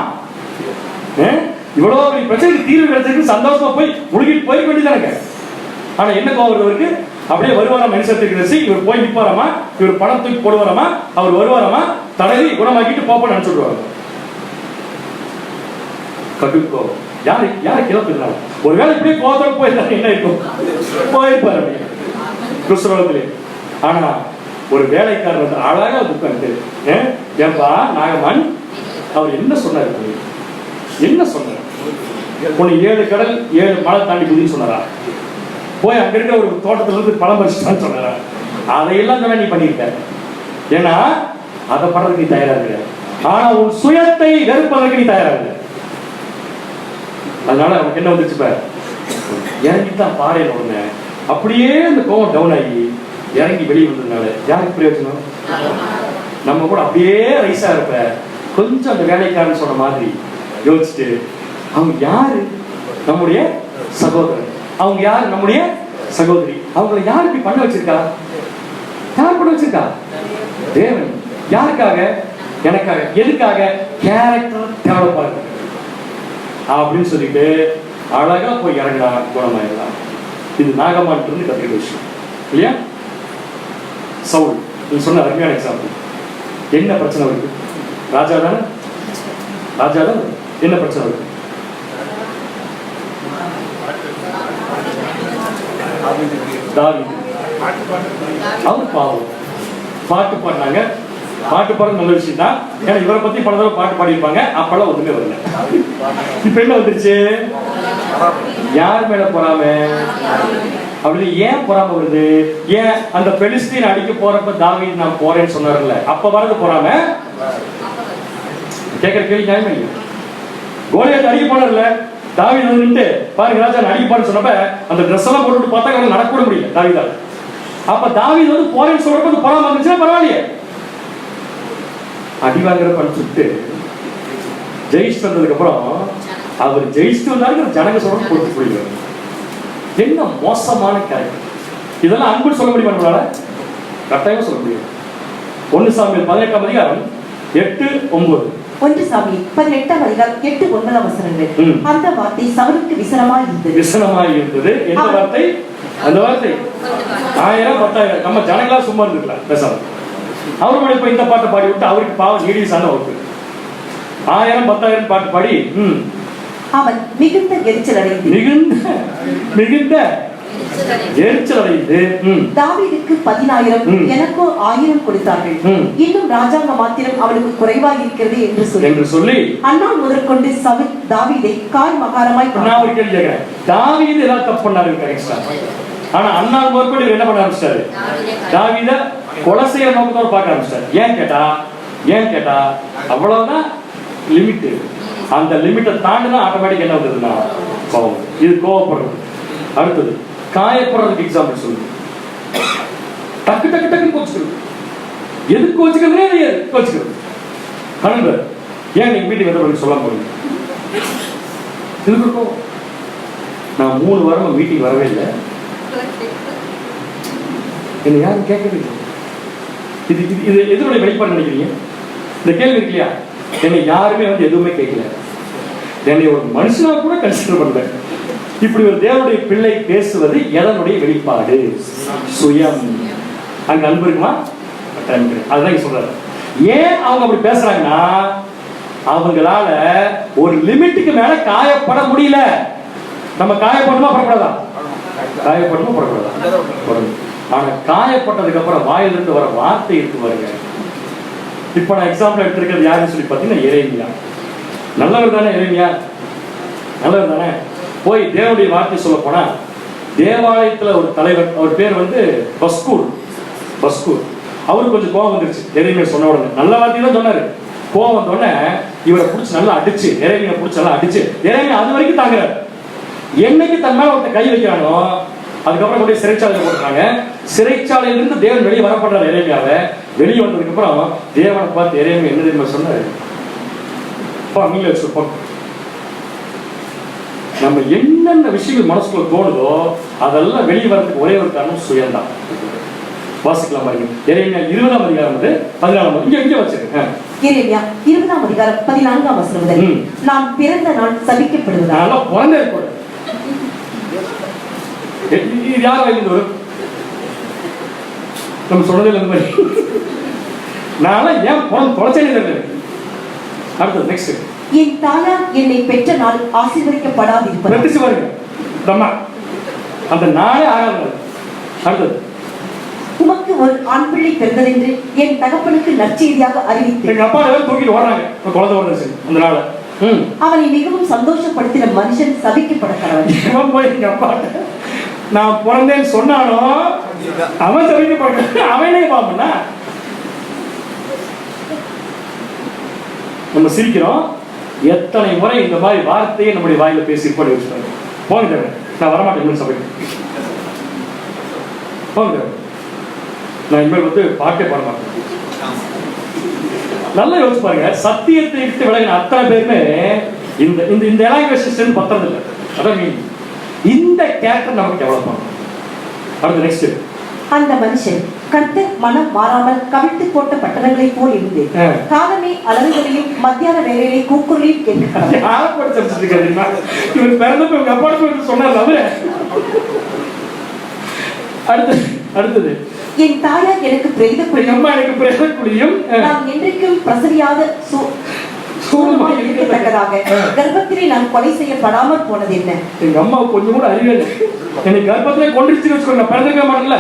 இவ்வளவு பெரிய பிரச்சனைக்கு தீர்வு கிடைச்சிருக்கு சந்தோஷமா போய் முழுகிட்டு போய் வேண்டியதானங்க. ஆனா என்ன கோவம் வருவருக்கு? அப்படியே வருவாரா மனுஷத்துக்கு இவர் போய் நிற்பாராமா, இவர் பணம் தூக்கி போடுவாராமா, அவர் வருவாராமா, தடவி குணமாக்கிட்டு போப்ப நினைச்சுடுவாங்க. கடுக்கோவம். யாரை கிளப்புறாங்க? ஒருவேளை இப்படியே கோவத்தோட போயிருந்தாங்க என்ன இருக்கும்? போயிருப்பாரு கிறிஸ்தவத்திலே. ஆனா ஒரு வேலைக்காரர் அழகா உட்காந்து ஏன்பா நாகமான் அவர் என்ன சொன்னார்? என்ன சொன்னார்? உன்னை 7 கடல் 7 மலை தாண்டி குதின்னு சொன்னாரா? போய் அங்க இருக்க ஒரு தோட்டத்துல இருந்து பழம் பறிச்சுட்டான்னு சொன்னாரா? அதையெல்லாம் சொன்னா நீ பண்ணிருக்க. ஏன்னா அதை பண்றதுக்கு நீ தயாரா இருக்க. ஆனா உன் சுயத்தை வெறுப்பதற்கு நீ தயாரா இருக்க. அதனால அவனுக்கு என்ன வந்துச்சு பாரு, இறங்கித்தான் பாறையில உடனே அப்படியே அந்த கோவம் டவுன் ஆகி இறங்கி வெளியே வந்ததுனால யாருக்கு பிரயோஜனம்? நம்ம கூட அப்படியே ரைஸா இருப்ப. கொஞ்சம் அந்த வேலைக்காரன் சொன்ன மாதிரி யோசிச்சுட்டு, அவங்க யாரு? நம்முடைய சகோதரன். அவங்க யாரு? நம்முடைய சகோதரி. அவங்களை யார் இப்படி பண்ண வச்சிருக்கா? யார் பண்ண வச்சிருக்கா? தேவன். யாருக்காக? எனக்காக. எதுக்காக? கேரக்டர் டெவலப் ஆகுது அப்படின்னு சொல்லிட்டு அழகா போய் இறங்கினா குணமாயிடலாம். இது நாகமான் இருந்து கத்துக்கிட்ட விஷயம் இல்லையா? சவுல் நீ சொன்ன அருமையான எக்ஸாம்பிள். என்ன பிரச்சனை இருக்கு? ராஜா தானே, ராஜா தான். என்ன பிரச்சனை இருக்கு? தாவீது அவர் பாவம். பாட்டு பாடினாங்க. பாட்டு பாடுறது நல்ல விஷயம் தான். ஏன்னா இவரை பத்தி பல தடவை பாட்டு பாடியிருப்பாங்க. அப்பெல்லாம் ஒண்ணுமே வரல. இப்ப என்ன வந்துருச்சு? யார் மேல பொறாம? அப்படி ஏன் பொறாம வருது? ஏன் அந்த பெலிஸ்தீன் அடிக்க போறப்ப தாவீது நான் போறேன்னு சொன்னார்ல, அப்ப வரது பொறாம? கேட்கிற கேள்வி நியாயமே இல்லையா? கோலியாத் அடிக்க போனார்ல, தாவீது வந்து நின்று பாருங்க ராஜா அடிக்க போறேன்னு சொன்னப்ப அந்த ட்ரெஸ் எல்லாம் போட்டு பார்த்தா அவன் நடக்கூட முடியல தாவீதால. அப்ப தாவீது வந்து போறேன்னு சொல்றப்ப பொறாம வந்துச்சுன்னா பரவாயில்லையே. அடி வாங்குற படிச்சுட்டு ஜெயிச்சுட்டு வந்ததுக்கு அப்புறம் அவர் ஜெயிச்சுட்டு வந்தாரு ஜனங்க சொல்றது பொறுத்து புரியுது. என்ன மோசமான கேரக்டர்! இதெல்லாம் அன்புன்னு சொல்ல முடியுமா நம்மளால? கட்டாயமா சொல்ல முடியும். 1 சாமுவேல் 18ஆம் அதிகாரம் 8-9. 1 சாமுவேல் 18ஆம் அதிகாரம் 8-9 வசனங்கள். அந்த வார்த்தை சவுலுக்கு விசனமாய் இருந்தது. விசனமாய் இருந்தது. எந்த வார்த்தை? அந்த வார்த்தை 1000 10,000 நம்ம ஜனங்களா சும்மா இருந்துக்கலாம் பேசாம. அவரு இப்ப இந்த பாட்டை பாடி விட்டு அவருக்கு பாவம் நீடிசான வகுப்பு 1000 10,000 பாட்டு பாடி அவன் மிகுந்த எரிச்சல் அடைந்து தாவீதுக்கு 10,000 எனக்கோ 1000 கொடுத்தார்கள். இன்னும் ராஜாங்க மாத்திரம் அவனுக்கு குறைவாக இருக்கிறது என்று சொல்லி அண்ணாள் முதற்கொண்டு சவுல் தாவீதை காய் மகாரமாய் தாவீது ஏதாவது தப்பு பண்ணாரு. ஆனா அண்ணாள் முதற்கொண்டு என்ன பண்ண ஆரம்பிச்சாரு? தாவீத கொலை செய்யற நோக்கத்தோட பார்க்க ஆரம்பிச்சாரு. ஏன் கேட்டா அவ்வளவுதான் லிமிட். அந்த லிமிட்டை தாண்டினா ஆட்டோமேட்டிக் என்ன வந்ததுன்னா கோவம். இது கோவப்படுறது. அடுத்தது காயப்படுறதுக்கு எக்ஸாம்பிள் சொல்லுங்க. டக்கு டக்கு டக்குன்னு கோச்சுக்கிறது. எது கோச்சுக்கிறதுனே கோச்சுக்கிறது. கணவர் ஏன் நீங்க வீட்டுக்கு வந்து சொல்ல போறீங்க? இதுக்கு கோவம். நான் 3 வாரமா வீட்டுக்கு வரவே இல்லை. என்ன யாரும் கேட்கறது? இது இது எதனுடைய வெளிப்பாடு நினைக்கிறீங்க? இந்த கேள்வி இருக்கு இல்லையா? என்னை யாருமே வந்து எதுவுமே கேட்கல. என்னை ஒரு மனுஷனா கூட கன்சிடர் பண்ணல. இப்படி ஒரு தேவனுடைய பிள்ளை பேசுவது எதனுடைய வெளிப்பாடு? சுயம். அங்க அன்பு இருக்குமா? அதுதான் சொல்றாரு. ஏன் அவங்க அப்படி பேசுறாங்கன்னா அவங்களால ஒரு லிமிட்டுக்கு மேல காயப்பட முடியல. நம்ம காயப்படணுமா படக்கூடாதா? காயப்படணுமா படக்கூடாதா? ஆனா காயப்பட்டதுக்கு அப்புறம் வாயிலிருந்து வர வார்த்தை இருக்கு பாருங்க. இப்ப நான் எக்ஸாம்பிள் எடுத்திருக்கிறது யாருன்னு சொல்லி பார்த்தீங்கன்னா எரேமியா. நல்லவர் தானே எரேமியா? நல்லவர் தானே? போய் தேவனுடைய வார்த்தை சொல்ல போனா தேவாலயத்துல ஒரு தலைவர், அவர் பேர் வந்து பஸ்கூர். அவருக்கு கொஞ்சம் கோவம் வந்துருச்சு எரேமியா சொன்ன உடனே. நல்ல வார்த்தை தான் சொன்னாரு. கோவம் வந்த உடனே இவரை பிடிச்சி நல்லா அடிச்சு, எரேமியா பிடிச்சி நல்லா அடிச்சு, எரேமியா அது வரைக்கும் தாங்குறாரு. என்னைக்கு தன் மேல ஒருத்த கை வைக்கிறானோ அதுக்கப்புறம் கொண்டு சிறைச்சாலையில் போட்டுறாங்க. சிறைச்சாலையிலிருந்து தேவன் வெளியே வரப்படுறாரு எரேமியாவை. வெளியே வந்ததுக்கு அப்புறம் தேவனை பார்த்து எரேமியா என்ன தெரியுமா சொன்னாரு? நம்ம என்னென்ன விஷயங்கள் மனசுக்குள்ள தோணுதோ அதெல்லாம் வெளியே வரதுக்கு ஒரே ஒரு காரணம் சுயம்தான். வாசிக்கலாம் பாருங்க. எரேமியா 20ஆம் அதிகாரம் 14ஆம் இங்க வச்சிருக்கேன். எரேமியா 20ஆம் அதிகாரம் 14ஆம் வசனம் முதல். நான் பிறந்த நாள் சபிக்கப்படுவதாக. நான் பிறந்தே கூட இது யார் வாயிலிருந்து வரும்? நம்ம சொன்னதே இல்லை மாதிரி. நான் ஏன் தொலைச்சே தெரியல. அடுத்தது நெக்ஸ்ட். என் தாயார் என்னை பெற்ற நாள் ஆசீர்வதிக்கப்படாது இருப்பது. அந்த நாளே ஆகாது. அடுத்தது. உமக்கு ஒரு ஆண் பிள்ளை பிறந்ததென்று என் தகப்பனுக்கு நற்செய்தியாக அறிவித்து. எங்க அப்பா தூக்கிட்டு ஓடுறாங்க. குழந்தை ஓடுறது அந்த நாள் அவனை மிகவும் சந்தோஷப்படுத்தின மனுஷன் சபிக்கப்படத்தவன். போய் எங்க அப்பா நான் பிறந்தேன்னு சொன்னாலும் அவன் சபிக்கப்பட அவனே பாப்பா. நம்ம சிரிக்கிறோம். எத்தனை முறை இந்த மாதிரி வார்த்தையை நம்முடைய வாயில பேசி பண்ணி வச்சுட்டாங்க. போங்க நான் வரமாட்டேன் சபைக்கு. போங்க நான் இனிமேல் வந்து பாட்டே பாட மாட்டேன். நல்லா யோசிச்சு பாருங்க. சத்தியத்தை விட்டு விலகின அத்தனை பேருமே இந்த இந்த இந்த எலாங்குவேஷன் பத்திரம் இல்லை. அதான் மீன். இந்த கேரக்டர் நமக்கு டெவலப் பண்ணணும். அடுத்து நெக்ஸ்ட். அந்த மனுஷன் கர்த்தர் மனம் மாறாமல் கவிழ்த்து போட்ட பட்டணங்களை போல் இருந்து காலமே அளவுகளையும் மத்தியான வேலையை கூக்குரலையும் கேட்கிறார். இவர் பிறந்தப்ப உங்க அப்பா சொன்னார். அடுத்தது என் தாயார் எனக்கு பிரேத குழியும் அம்மா எனக்கு பிரேத குழியும் நான் என்றைக்கும் பிரசரியாத இருக்கத்தக்கதாக கர்ப்பத்திலே நான் கொலை செய்யப்படாமல் போனது என்ன? எங்க அம்மா கொஞ்சம் கூட அறிவே இல்லை. எனக்கு கர்ப்பத்திலே கொன்றுச்சு வச்சுக்கோங்க. பிறந்திருக்க மாட்டேன்ல.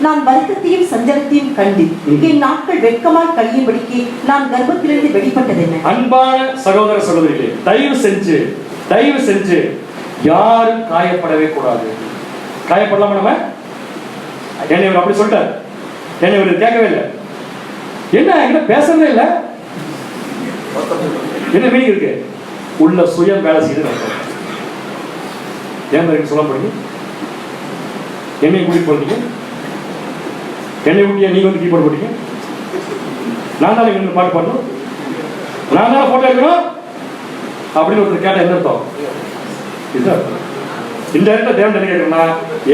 நான் வருத்தத்தையும் சஞ்சலத்தையும் கண்டு என் நாட்கள் வெட்கமால் கழியும்படிக்கு நான் கர்ப்பத்திலிருந்து வெளிப்பட்டது என்ன? அன்பான சகோதர சகோதரிகளே, தயவு செஞ்சு யாரும் காயப்படவே கூடாது. காயப்படலாமா? நம்ம என்னை இவர் அப்படி சொல்லிட்டார். என்னை இவர் கேட்கவே இல்லை. என்ன என்கிட்ட பேசவே இல்லை. என்ன மீனிங் இருக்கு? உள்ள சுயம் வேலை செய்து ஏன் சொல்ல போறீங்க? என்னை கூட்டிட்டு போறீங்க. என்னை கூட்டிய நீங்க வந்து கீபோர்டு போட்டீங்க. நான் தான் இங்க பாட்டு பாடணும், நான் தான் போட்டோ எடுக்கணும் அப்படின்னு ஒருத்தர் கேட்ட என்ன அர்த்தம்? இதுதான் இன்டைரக்டா தேவன் என்ன கேட்கணும்னா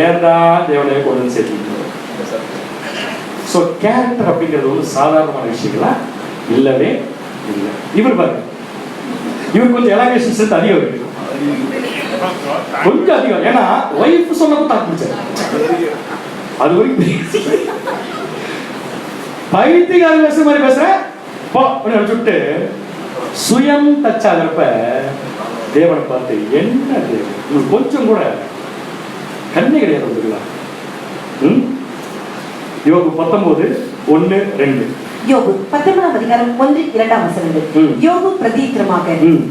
ஏன்டா தேவனையே கொண்டு வந்து சேர்த்து. ஸோ கேரக்டர் அப்படிங்கிறது ஒரு சாதாரணமான விஷயங்களா இல்லவே இல்லை. இவர் பாருங்க, இவர் கொஞ்சம் எலாங்குவேஷன் சேர்த்து அதிகம் இருக்கு. கொஞ்சம் அதிகம். ஏன்னா ஒய்ஃப் சொன்னப்போ தாக்கு பிடிச்சாரு. அது வரைக்கும் பைத்தியக்கார பேசுற மாதிரி பேசுறேன் சொல்லிட்டு சுயம் தச்சாகிறப்ப தேவனை பார்த்து என்ன தேவன் கொஞ்சம் கூட கண்ணே கிடையாது வந்துருக்கலாம். யோபு 19:1-2. யோபு 19ஆம் அதிகாரம் 1-2 வசனங்கள். யோபு பிரதித்திரமாக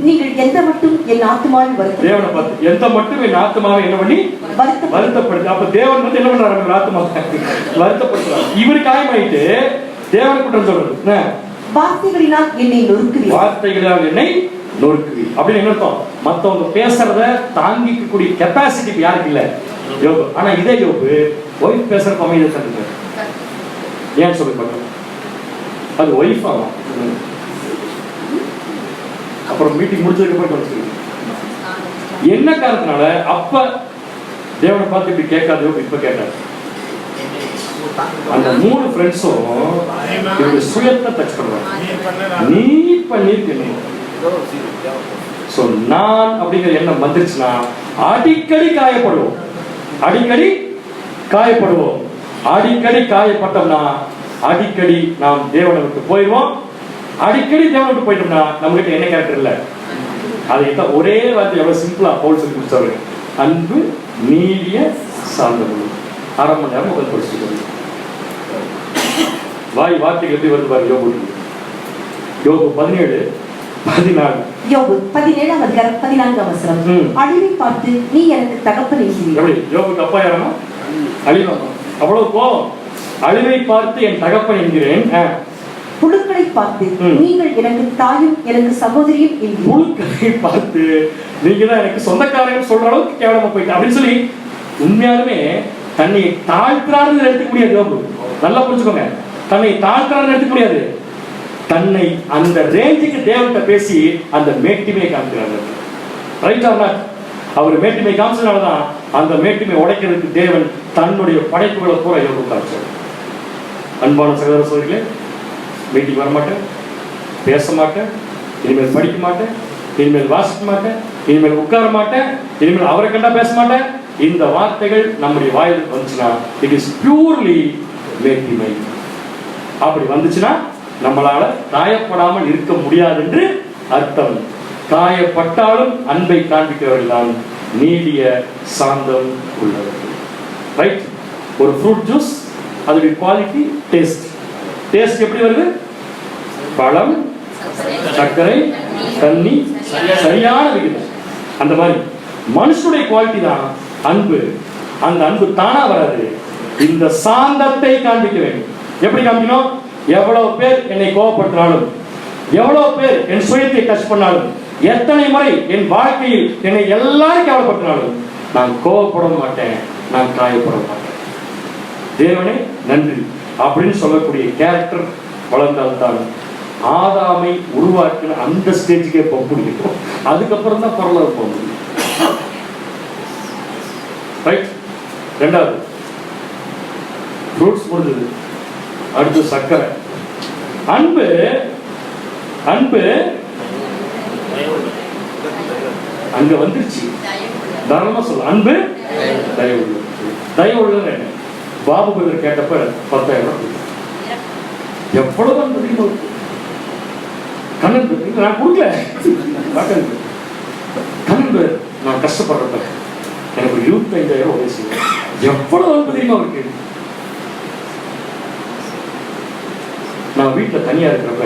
நீங்கள் எந்த மட்டும் என் ஆத்துமாவை வருத்த தேவனை பார்த்து எந்த மட்டும் என் ஆத்துமாவை என்ன பண்ணி வருத்தப்படுத்து. அப்ப தேவன் வந்து என்ன பண்றாரு? ஆத்துமாவை வருத்தப்படுத்துறாரு. இவரு காயமாயிட்டு தேவனை குற்றம் சொல்றது. வார்த்தைகளினால் என்னை நொறுக்குவி, வார்த்தைகளால் என்னை நொறுக்குவி அப்படின்னு என்ன அர்த்தம்? மத்தவங்க பேசுறத தாங்கிக்கக்கூடிய கெப்பாசிட்டி யாருக்கு இல்ல? யோபு. ஆனா இதே யோபு ஒய்ஃப் பேசுறப்ப அமைதியா தந்துட்டாரு. ஏன் சொல்லி பார்க்கலாம்? அது ஒய்ஃப் ஆகும். அப்புறம் மீட்டிங் முடிச்சதுக்கு அப்புறம் என்ன காரணத்தினால அப்ப தேவனை பார்த்து இப்படி கேட்காதோ இப்ப கேட்டாரு. அந்த 3 ஃப்ரெண்ட்ஸும் இவங்க சுயத்தை டச் பண்றாங்க. நீ பண்ணிருக்கணும். சோ நான் அப்படிங்கிற எண்ணம் வந்துருச்சுன்னா அடிக்கடி காயப்படுவோம். அடிக்கடி காயப்பட்டோம்னா அடிக்கடி நாம் தேவனை விட்டு போயிடுவோம். அடிக்கடி தேவனை விட்டு போயிட்டோம்னா நம்மகிட்ட என்ன கேரக்டர் இல்லை. அதை ஒரே வார்த்தை எவ்வளவு சிம்பிளா பவுல் சொல்லி கொடுத்தாரு. அன்பு, நீடிய, சார்ந்தவர்கள். 1/2 மணி நேரம் முதல் படிச்சுட்டு வார்த்தைகள் எப்படி வருது பாரு. யோபு 17:14. யோபு 17ஆம் அதிகாரம் 14ஆம் வசனம். அழிவை பார்த்து நீ எனக்கு தகப்பன் என்கிறீர். யோபுக்கு அப்பா யாரமா? அழிவாமா? அவ்வளவு கோபம். அழிவை பார்த்து என் தகப்பன் என்கிறேன். புழுக்களை பார்த்து நீங்கள் எனக்கு தாயும் எனக்கு சகோதரியும் என்கிறீர். புழுக்களை பார்த்து நீங்க தான் எனக்கு சொந்தக்காரங்க சொல்ற அளவுக்கு கேவலமா போயிட்டு அப்படின்னு சொல்லி உண்மையாலுமே தன்னை தாழ்த்துறாருன்னு எடுத்துக்க முடியாது. யோபு நல்லா புரிஞ்சுக்கோங்க. தன்னை தாழ்த்துறாருன்னு எடுத்துக்க முடியாது. தன்னை அந்த ரேஞ்சுக்கு தேவன்கிட்ட பேசி அந்த மேட்டிமையை காமிக்கிறாங்க. Right or not? அவர் மேட்டிமை காமிச்சதுனாலதான் அந்த மேட்டிமை உடைக்கிறதுக்கு தேவன் தன்னுடைய படைப்புகளை பூரா யோபு காமிச்சார். அன்பான சகோதர சகோதரிகளே, மீட்டிங் வரமாட்டேன், பேச மாட்டேன், இனிமேல் படிக்க மாட்டேன், இனிமேல் வாசிக்க மாட்டேன், இனிமேல் உட்கார மாட்டேன், இனிமேல் அவரை கண்டா பேச மாட்டேன். இந்த வார்த்தைகள் நம்முடைய வாயில் வந்துச்சுன்னா இட் இஸ் பியூர்லி மேட்டிமை. அப்படி வந்துச்சுன்னா நம்மளால காயப்படாமல் இருக்க முடியாது என்று அர்த்தம். காயப்பட்டாலும் அன்பை காண்பிக்கிறவர்கள் தான் நீடிய சாந்தம் உள்ளவர்கள். ரைட்? ஒரு ஃப்ரூட் ஜூஸ் அதோடைய குவாலிட்டி டேஸ்ட் எப்படி வருது? பழம், சர்க்கரை, தண்ணி சரியான விகிதம். அந்த மாதிரி மனுஷனுடைய குவாலிட்டி தான் அன்பு. அந்த அன்பு தானா வராது, இந்த சாந்தத்தை காண்பிக்க வேண்டும். எப்படி காண்பிக்கணும்? எவ்வளவு பேர் என்னை கோபப்படுத்தினாலும், எவ்வளவு பேர் என் சுயத்தை டச் பண்ணாலும், எத்தனை முறை என் வாழ்க்கையில் என்னை எல்லாரும் கேவலப்படுத்தினாலும் நான் கோபப்பட மாட்டேன், நான் காயப்பட மாட்டேன். தேவனே நன்றி அப்படின்னு சொல்லக்கூடிய கேரக்டர் வளர்ந்தால்தான் ஆதாமை உருவாக்கின அந்த ஸ்டேஜுக்கே போக முடியும். அதுக்கப்புறம் தான் பரலோகம் போக முடியும். ரைட். ரெண்டாவது ஃப்ரூட்ஸ் முடிஞ்சது, அடுத்து சர்க்கரை. அன்பு அன்பு அங்க வந்துருச்சு. தாராளமா சொல்ல அன்பு தயவு. தயவு உள்ளது என்ன? பாபு பிரதர் கேட்டப்ப 10,000 எவ்வளவு அன்பு கண்ணன் நான் கொடுக்கல. கண்ணன் நான் கஷ்டப்படுறப்ப எனக்கு 25,000 உதவி செய்யும். எவ்வளவு அன்பு தெரியுமா இருக்கு. நான் வீட்டில் தனியா இருக்கிறப்ப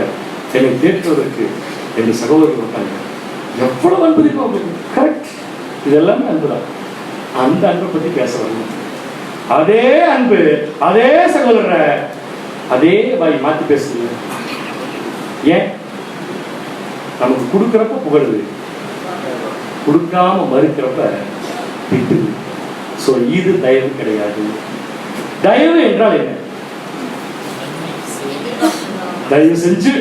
என்னை தேற்றுவதற்கு என் சகோதரர்கள் வந்தாங்க. எவ்வளவு அன்பு தெரியுமா உங்களுக்கு. கரெக்ட். இது எல்லாமே அன்புதான். அந்த அன்பை பத்தி பேச வரணும். அதே அன்பு அதே சகோதரரை அதே வாய் மாத்தி பேசுது. ஏன்? நமக்கு கொடுக்கிறப்ப புகழுது, கொடுக்காம மறுக்கிறப்ப திட்டுது. சோ இது தயவு கிடையாது. தயவு என்றால் என்ன? தயவு செஞ்சு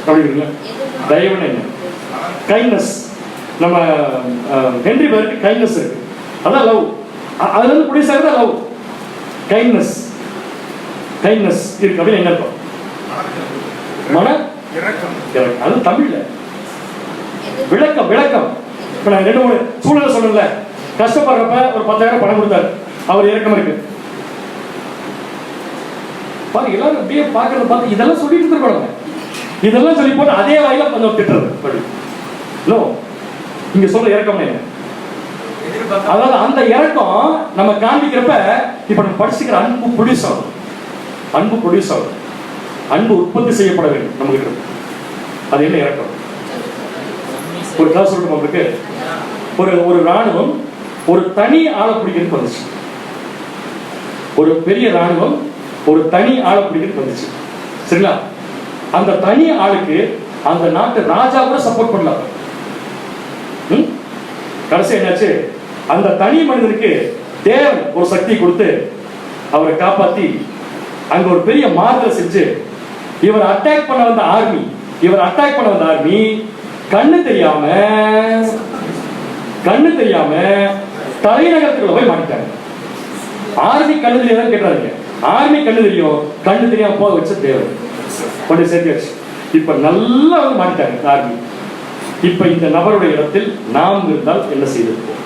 அப்படிங்களா? தயவுன்னு என்ன? கைண்ட்னஸ். நம்ம ஹென்றி பேருக்கு கைண்ட்னஸ் இருக்கு, அதான் லவ். அதுல இருந்து புடிசாக லவ். கைண்ட்னஸ் கைண்ட்னஸ் இருக்கு அப்படின்னு என்ன அர்த்தம்? மன இறக்கம். அது தமிழ்ல விளக்கம். விளக்கம். இப்ப நான் 2-3 சூழ்நிலை சொல்லல. கஷ்டப்படுறப்ப ஒரு 10,000 பணம் கொடுத்தாரு, அவர் இறக்கம் இருக்கு. பாருங்க எல்லாரும் அப்படியே பாக்குறத பார்த்து இதெல்லாம் சொல்லிட்டு இருக்கணும். இதெல்லாம் சொல்லி போட்டு அதே வாயில கொஞ்சம் திட்டுறது. நோ, இங்க சொல்ற இறக்கம் என்ன? அதாவது அந்த இறக்கம் நம்ம காண்பிக்கிறப்ப இப்ப நம்ம படிச்சுக்கிற அன்பு ப்ரொடியூஸ் ஆகும். அன்பு ப்ரொடியூஸ் ஆகும். அன்பு உற்பத்தி செய்யப்பட வேண்டும் நம்ம கிட்ட. அது என்ன இறக்கம்? ஒரு கிளாஸ் சொல்லணும் உங்களுக்கு. ஒரு ராணுவம் ஒரு தனி ஆளை பிடிக்கிறதுக்கு வந்துச்சு. ஒரு பெரிய ராணுவம் ஒரு தனி ஆளை பிடிக்கிறதுக்கு வந்துச்சு. சரிங்களா? அந்த தனி ஆளுக்கு அந்த நாட்டு ராஜா கூட சப்போர்ட் பண்ணலாம். கடைசி என்னாச்சு? அந்த தனி மனிதனுக்கு தேவன் ஒரு சக்தி கொடுத்து அவரை காப்பாத்தி அங்க ஒரு பெரிய மாறுதலை செஞ்சு இவர் அட்டாக் பண்ண வந்த ஆர்மி கண்ணு தெரியாம தலைநகரத்துக்குள்ள போய் மாட்டிட்டாங்க. ஆர்மி கண்ணு தெரியாத கேட்டாருங்க. ஆர்மி கண்ணு தெரியும், கண்ணு தெரியாம போக வச்ச தேவன் கொண்டு சேர்த்து வச்சு இப்ப நல்லா வந்து மாட்டிட்டாங்க ஆர்மி. இப்ப இந்த நபருடைய இடத்தில் நாம் இருந்தால் என்ன செய்திருப்போம்?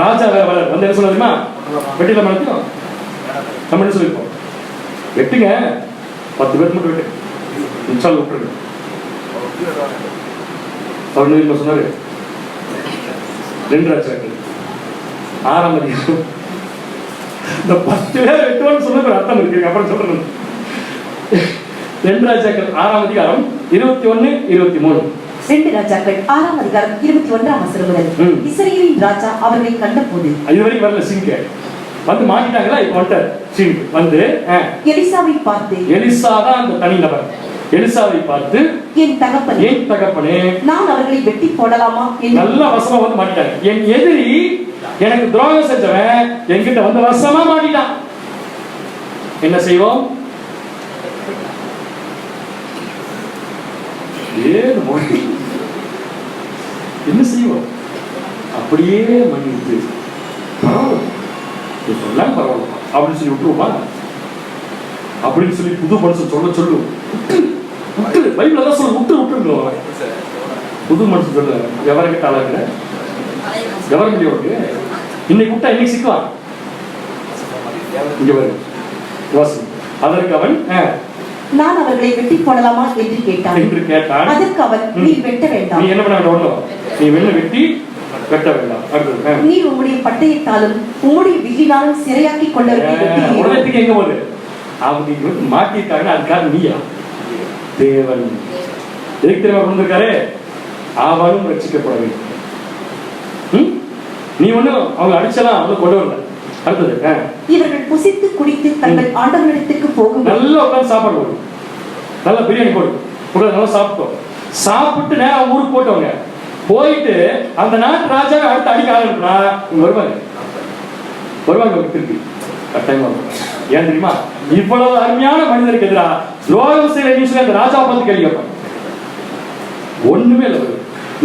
ராஜா வேற வந்து என்ன சொல்லுமா? வெட்டில மனத்தையும் நம்ம என்ன சொல்லிருப்போம்? வெட்டுங்க, 10 பேர் மட்டும் வெட்டு, நிச்சயம் விட்டுருங்க. அவர் சொன்னாரு 2 ராஜாக்கள் 6ஆம் அதிகாரம். இந்த 10 பேர் வெட்டுவான்னு சொன்ன அர்த்தம் இருக்கு. அப்புறம் சொல்றேன். 2 ராஜாக்கள் 6ஆம் அதிகாரம் 21-23. 2 ராஜாக்கள் 6ஆம் அதிகாரம் 21ஆம் வசனம் முதல். இஸ்ரவேலின் ராஜா அவர்களை கண்டபோது இதுவரைக்கும் வரல சீன்க்கு வந்து மாட்டிட்டாங்களா? இப்ப வந்துட்டார் சீன்க்கு வந்து எலிசாவை பார்த்து, எலிசா தான் அந்த தனி நபர். எலிசாவை பார்த்து, என் தகப்பனே நான் அவர்களை வெட்டி போடலாமா? நல்ல வசமா வந்து மாட்டிட்டாங்க. என் எதிரி எனக்கு துரோகம் செஞ்சவன் என்கிட்ட வந்து வசமா மாட்டிட்டான். என்ன செய்வோம்? என்ன செய்வோம்? அப்படியே மன்னித்து பரவாயில்ல அப்படின்னு சொல்லி விட்டுருவோமா? அப்படின்னு சொல்லி புது மனுஷன் சொல்லு பைபிள் தான் சொல்லு, விட்டுருங்க. புது மனுஷன் சொல்ல எவரை கிட்ட ஆளாக்குற எவர முடியும்? இன்னைக்கு விட்டா இன்னைக்கு சிக்குவான். இங்க வரும். அதற்கு அவன் நான் அவர்களை வெட்டி போடலாமா என்று கேட்டான். அதற்கு அவன், நீ வெட்ட வேண்டாம். நீ என்ன பண்ண வேண்டாம்? நீ வெட்டி வெட்ட வேண்டாம். நீ உம்முடைய பட்டயத்தாலும் உம்முடைய வில்லினாலும் சிறையாக்கி கொண்டவர்கள். உலகத்துக்கு எங்க போகுது? அவங்க மாட்டிட்டாங்க. அதுக்காக நீயா? தேவன் எதுக்கு தெரியுமா கொண்டு வந்திருக்காரு? அவனும் ரட்சிக்கப்பட வேண்டும். நீ ஒண்ணும் அவங்க அடிச்சலாம் அவங்க கொண்டு வரல. அடுத்தது, இவர்கள் புசித்து குடித்து தங்கள் ஆண்டவரிடத்துக்கு போகும். நல்லா உட்காந்து சாப்பாடு போடும், நல்லா பிரியாணி போடும், நல்லா சாப்பிட்டோம். சாப்பிட்டு நேரம் ஊருக்கு போட்டவங்க போயிட்டு அந்த நாட்டு ராஜாவை அடுத்து அடிக்க ஆரம்பினா வருவாங்க திருப்பி கட்டாயமா. ஏன் தெரியுமா? இவ்வளவு அருமையான மனிதருக்கு எதிராக லோகசேல அந்த ராஜாவை பார்த்து கேள்வி கேட்பாங்க. ஒண்ணுமே இல்லை.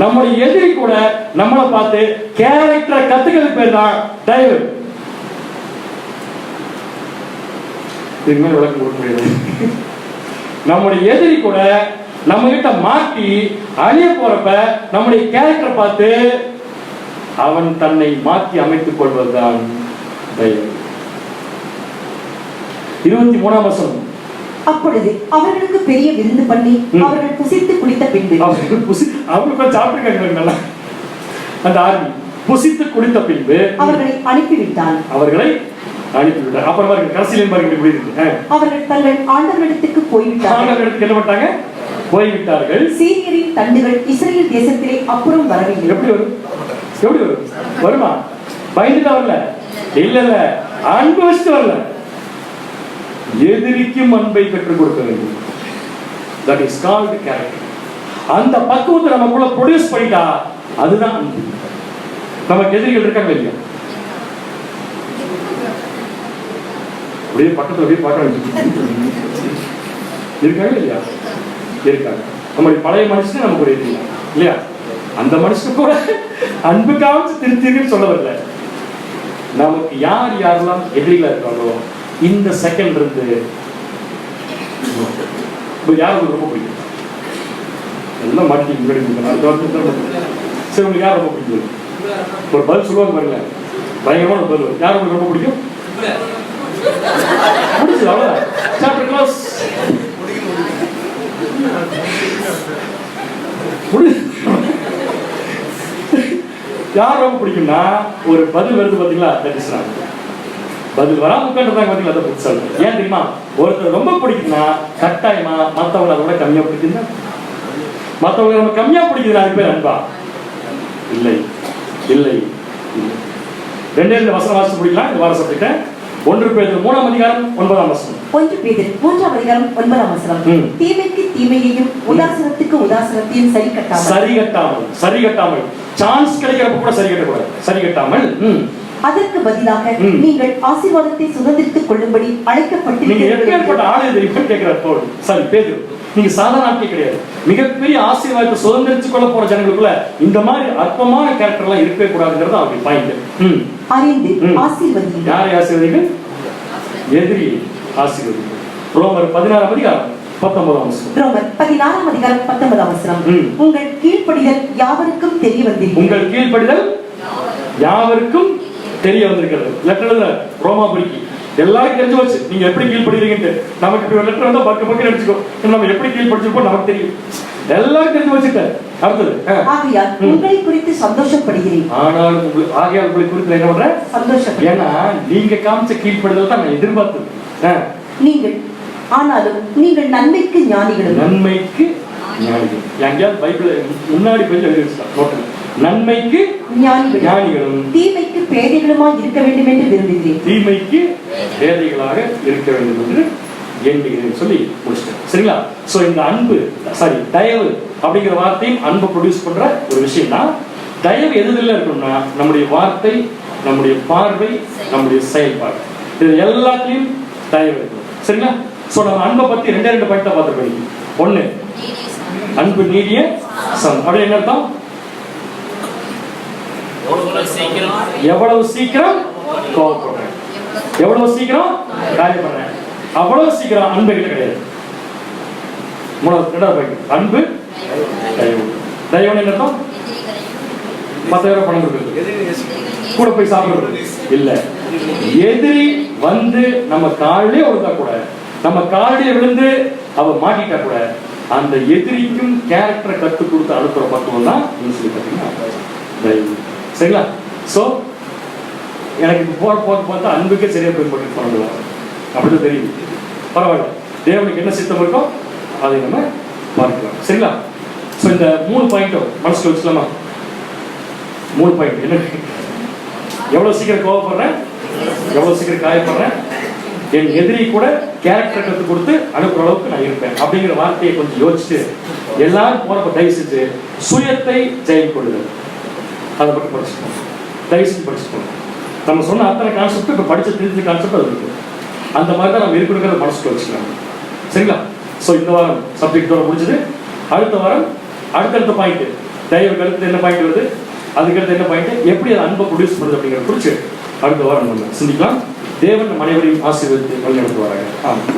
நம்முடைய எதிரி கூட நம்மளை பார்த்து கேரக்டரை கத்துக்கிறது பேர் தான் தயவு. இதுக்கு மேல விளக்கம் கொடுக்க முடியாது. நம்முடைய எதிரி கூட நம்ம கிட்ட மாட்டி அழிய போறப்ப நம்முடைய கேரக்டரை பார்த்து அவன் தன்னை மாற்றி அமைத்துக் கொள்வதுதான் தயவு. 23ஆம் வசனம். அப்பொழுது அவர்களுக்கு பெரிய விருந்து பண்ணி அவர்கள் புசித்து குடித்த பின்பு அவங்க சாப்பிட்டுருக்காங்க நல்லா. அந்த ஆர்மி புசித்து குடித்த பின்பு அவர்களை அனுப்பிவிட்டான். அப்புறம் கடைசியில அவர்கள் தங்கள் ஆண்டவரிடத்துக்கு போய்விட்டார்கள். என்ன பண்ணாங்க? போய்விட்டார்கள். சீரியரின் தண்டுகள் இஸ்ரேல் தேசத்திலே அப்புறம் வரவில்லை. எப்படி வரும்? வருமா? பயந்துட்டு வரல, இல்ல அனுபவிச்சுட்டு வரல. எதிரிக்கும் அன்பை பெற்றுக் கொடுக்க வேண்டும். That is called character. அந்த பக்குவத்தை நமக்குள்ள ப்ரொடியூஸ் பண்ணிட்டா அதுதான் அன்பு. நமக்கு எதிரிகள் இருக்காங்க இல்லையா? அப்படியே பக்கத்துல அப்படியே பார்க்க இருக்காங்க இல்லையா? இருக்காங்க. நம்முடைய பழைய மனுஷன் நமக்கு ஒரு எதிரி இல்லையா? அந்த மனுஷன் கூட அன்பு காமிச்சு திருத்தின்னு சொல்ல வரல. நமக்கு யாரெல்லாம் எதிரிகளா இருக்காங்களோ இந்த செகண்ட் இருந்து யாருக்கு ரொம்ப பிடிக்கும்? எல்லாம் மாட்டி முன்னாடி சரி, உங்களுக்கு யார் ரொம்ப பிடிக்கும்? ஒரு பதில் சொல்லுவாங்க பாருங்க, பயங்கரமான ஒரு பதில். யார் உங்களுக்கு ரொம்ப பிடிக்கும்? முடிச்சு அவ்வளவுதான், சாப்டர் க்ளோஸ். யார் ரொம்ப பிடிக்கும்னா ஒரு பதில் வருது பாத்தீங்களா? பதில் வராம உட்காந்துருந்தாங்க பாத்தீங்களா? அதை புதுசா. ஏன் தெரியுமா? ஒருத்தர் ரொம்ப பிடிக்கும்னா கட்டாயமா மற்றவங்களை அதை விட கம்மியா பிடிக்குதுன்னா, மற்றவங்க நம்ம கம்மியா பிடிக்குதுன்னா அது பேர் அன்பா? இல்லை இல்லை இல்லை. 2 வசனம் வாசிச்சு பிடிக்கலாம். இந்த வாரம் சொல்லிட்டேன். 1 பேதுரு 3ஆம் அதிகாரம் 9ஆம் வசனம். 1 பேதுரு 3ஆம் அதிகாரம் 9ஆம் வசனம். தீமைக்கு தீமையையும் உதாசனத்துக்கு உதாசனத்தையும் சரி கட்டாமல் சான்ஸ் கிடைக்கிறப்ப கூட சரி கட்டாமல் அதற்கு பதிலாக நீங்கள் ஆசீர்வாதத்தை சுதந்திரித்துக் கொள்ளும்படி அழைக்கப்பட்டிருக்கிறீர்கள். சரி பேதுரு, நீங்க சாதாரண ஆட்கள் கிடையாது. மிகப்பெரிய ஆசீர்வாதத்தை சுதந்திரித்துக் கொள்ள போற ஜனங்களுக்குள்ள இந்த மாதிரி அற்பமான கேரக்டர் எல்லாம் இருக்கவே கூடாதுங்கிறது அவருடைய பாயிண்ட். அறிந்து ஆசீர்வதி. யாரை ஆசீர்வதிகள்? எதிரி ஆசீர்வதிகள். ரோமர் 16ஆம் அதிகாரம் 19ஆம் வசனம். ரோமர் 16ஆம் அதிகாரம் 19ஆம் வசனம். உங்கள் கீழ்ப்படிதல் யாவருக்கும் தெரிய வந்திருக்கிறது. உங்கள் கீழ்ப்படிதல் யாவருக்கும் தெரிய வந்திருக்கிறது. லெட்டர் எழுதுற ரோமாபுரிக்கு எல்லாரும் தெரிஞ்சு வச்சு நீங்க எப்படி கீழ்படுறீங்கன்னு. நமக்கு இப்படி ஒரு லெட்டர் வந்தா பக்கம் நினைச்சுக்கோ, நம்ம எப்படி கீழ்படிச்சிருப்போம் நமக்கு தெரியும். எல்லாரும் தெரிஞ்சு வச்சுட்டேன். அடுத்தது, ஆகையால் உங்களை குறித்து சந்தோஷப்படுகிறேன். ஆனால் ஆகையால் உங்களை குறித்து என்ன பண்ற? சந்தோஷம். ஏன்னா நீங்க காமிச்ச கீழ்படுதல் தான் நான் எதிர்பார்த்தது. ஆனாலும் நீங்கள் நன்மைக்கு ஞானிகள். நன்மைக்கு ஞானிகள் எங்கேயாவது பைபிள் முன்னாடி போய் எழுதி வச்சுட்டான். நன்மைக்கு ஞானிகளும் தீமைக்கு பேதைகளுமாய் இருக்க வேண்டும் என்று விரும்புகிறேன். தீமைக்கு பேதைகளாக இருக்க வேண்டும் என்று எண்ணுகிறேன் சொல்லி முடிச்சிட்டேன். சரிங்களா? சோ இந்த அன்பு தயவு அப்படிங்கிற வார்த்தையும் அன்பை ப்ரொடியூஸ் பண்ற ஒரு விஷயம் தான். தயவு எதுல இருக்கணும்னா நம்முடைய வார்த்தை, நம்முடைய பார்வை, நம்முடைய செயல்பாடு, இது எல்லாத்தையும் தயவு இருக்கணும். சரிங்களா? சோ நம்ம அன்பை பத்தி 2 பாயிண்ட் தான் பார்த்துருக்கோம். 1, அன்பு நீடிய சம். அப்படி என்ன அர்த்தம்? எவ்வளவு சீக்கிரம் கோபப்படுறேன், எவ்வளவு சீக்கிரம் காயப்படுறேன், அவ்வளவு சீக்கிரம் அன்பு கிட்ட கிடையாது. 2வது பாயிண்ட் அன்பு தயவு. தயவுன்னு என்ன அர்த்தம்? 10,000 பணம் கொடுக்குறது, கூட போய் சாப்பிடுறது இல்ல. எதிரி வந்து நம்ம காலிலே விழுந்தா கூட, நம்ம காலிலே விழுந்து அவ மாட்டிட்டா கூட அந்த எதிரிக்கும் கேரக்டரை கற்றுக் கொடுத்து அனுப்புற பக்குவம் தான் சொல்லி பார்த்தீங்கன்னா தயவு. சரிங்களா? சோ எனக்கு பார்த்தா அன்புக்கே சரியா பயன்பட்டு பண்ணலாம் அப்படிதான் தெரியுது. பரவாயில்ல, தேவனுக்கு என்ன சித்தம் இருக்கோ அதை நம்ம பார்க்கலாம். சரிங்களா? ஸோ இந்த 3 பாயிண்ட்டும் மனசுல வச்சுக்கலாமா? 3 பாயிண்ட் என்ன? எவ்வளவு சீக்கிரம் கோவப்படுறேன், எவ்வளவு சீக்கிரம் காயப்படுறேன், என் எதிரி கூட கேரக்டர் கத்து கொடுத்து அனுப்புற அளவுக்கு நான் இருப்பேன் அப்படிங்கிற வார்த்தையை கொஞ்சம் யோசிச்சுட்டு எல்லாரும் போறப்ப தயவு செஞ்சு சுயத்தை ஜெயம் கொள்ளுதல் அதை மட்டும் படிச்சுக்கணும். தயவு செஞ்சு படிச்சுக்கணும். நம்ம சொன்ன அத்தனை கான்செப்ட் இப்போ படிச்ச தெரிஞ்ச கான்செப்ட் அது இருக்கு. அந்த மாதிரி தான் நம்ம இருக்கணுங்கிறத மனசுக்கு வச்சுக்கலாம். சரிங்களா? ஸோ இந்த வாரம் சப்ஜெக்டோட முடிஞ்சது. அடுத்த வாரம் அடுத்தடுத்த பாயிண்ட், தயவுக்கு அடுத்து என்ன பாயிண்ட் வருது, அதுக்கடுத்து என்ன பாயிண்ட், எப்படி அதை அன்பை ப்ரொடியூஸ் பண்ணுது அப்படிங்கிறத குறித்து அடுத்த வாரம் நம்ம சிந்திக்கலாம். தேவன் நம் அனைவரையும் ஆசீர்வதித்து வழிநடத்துவாராங்க. ஆமாம்.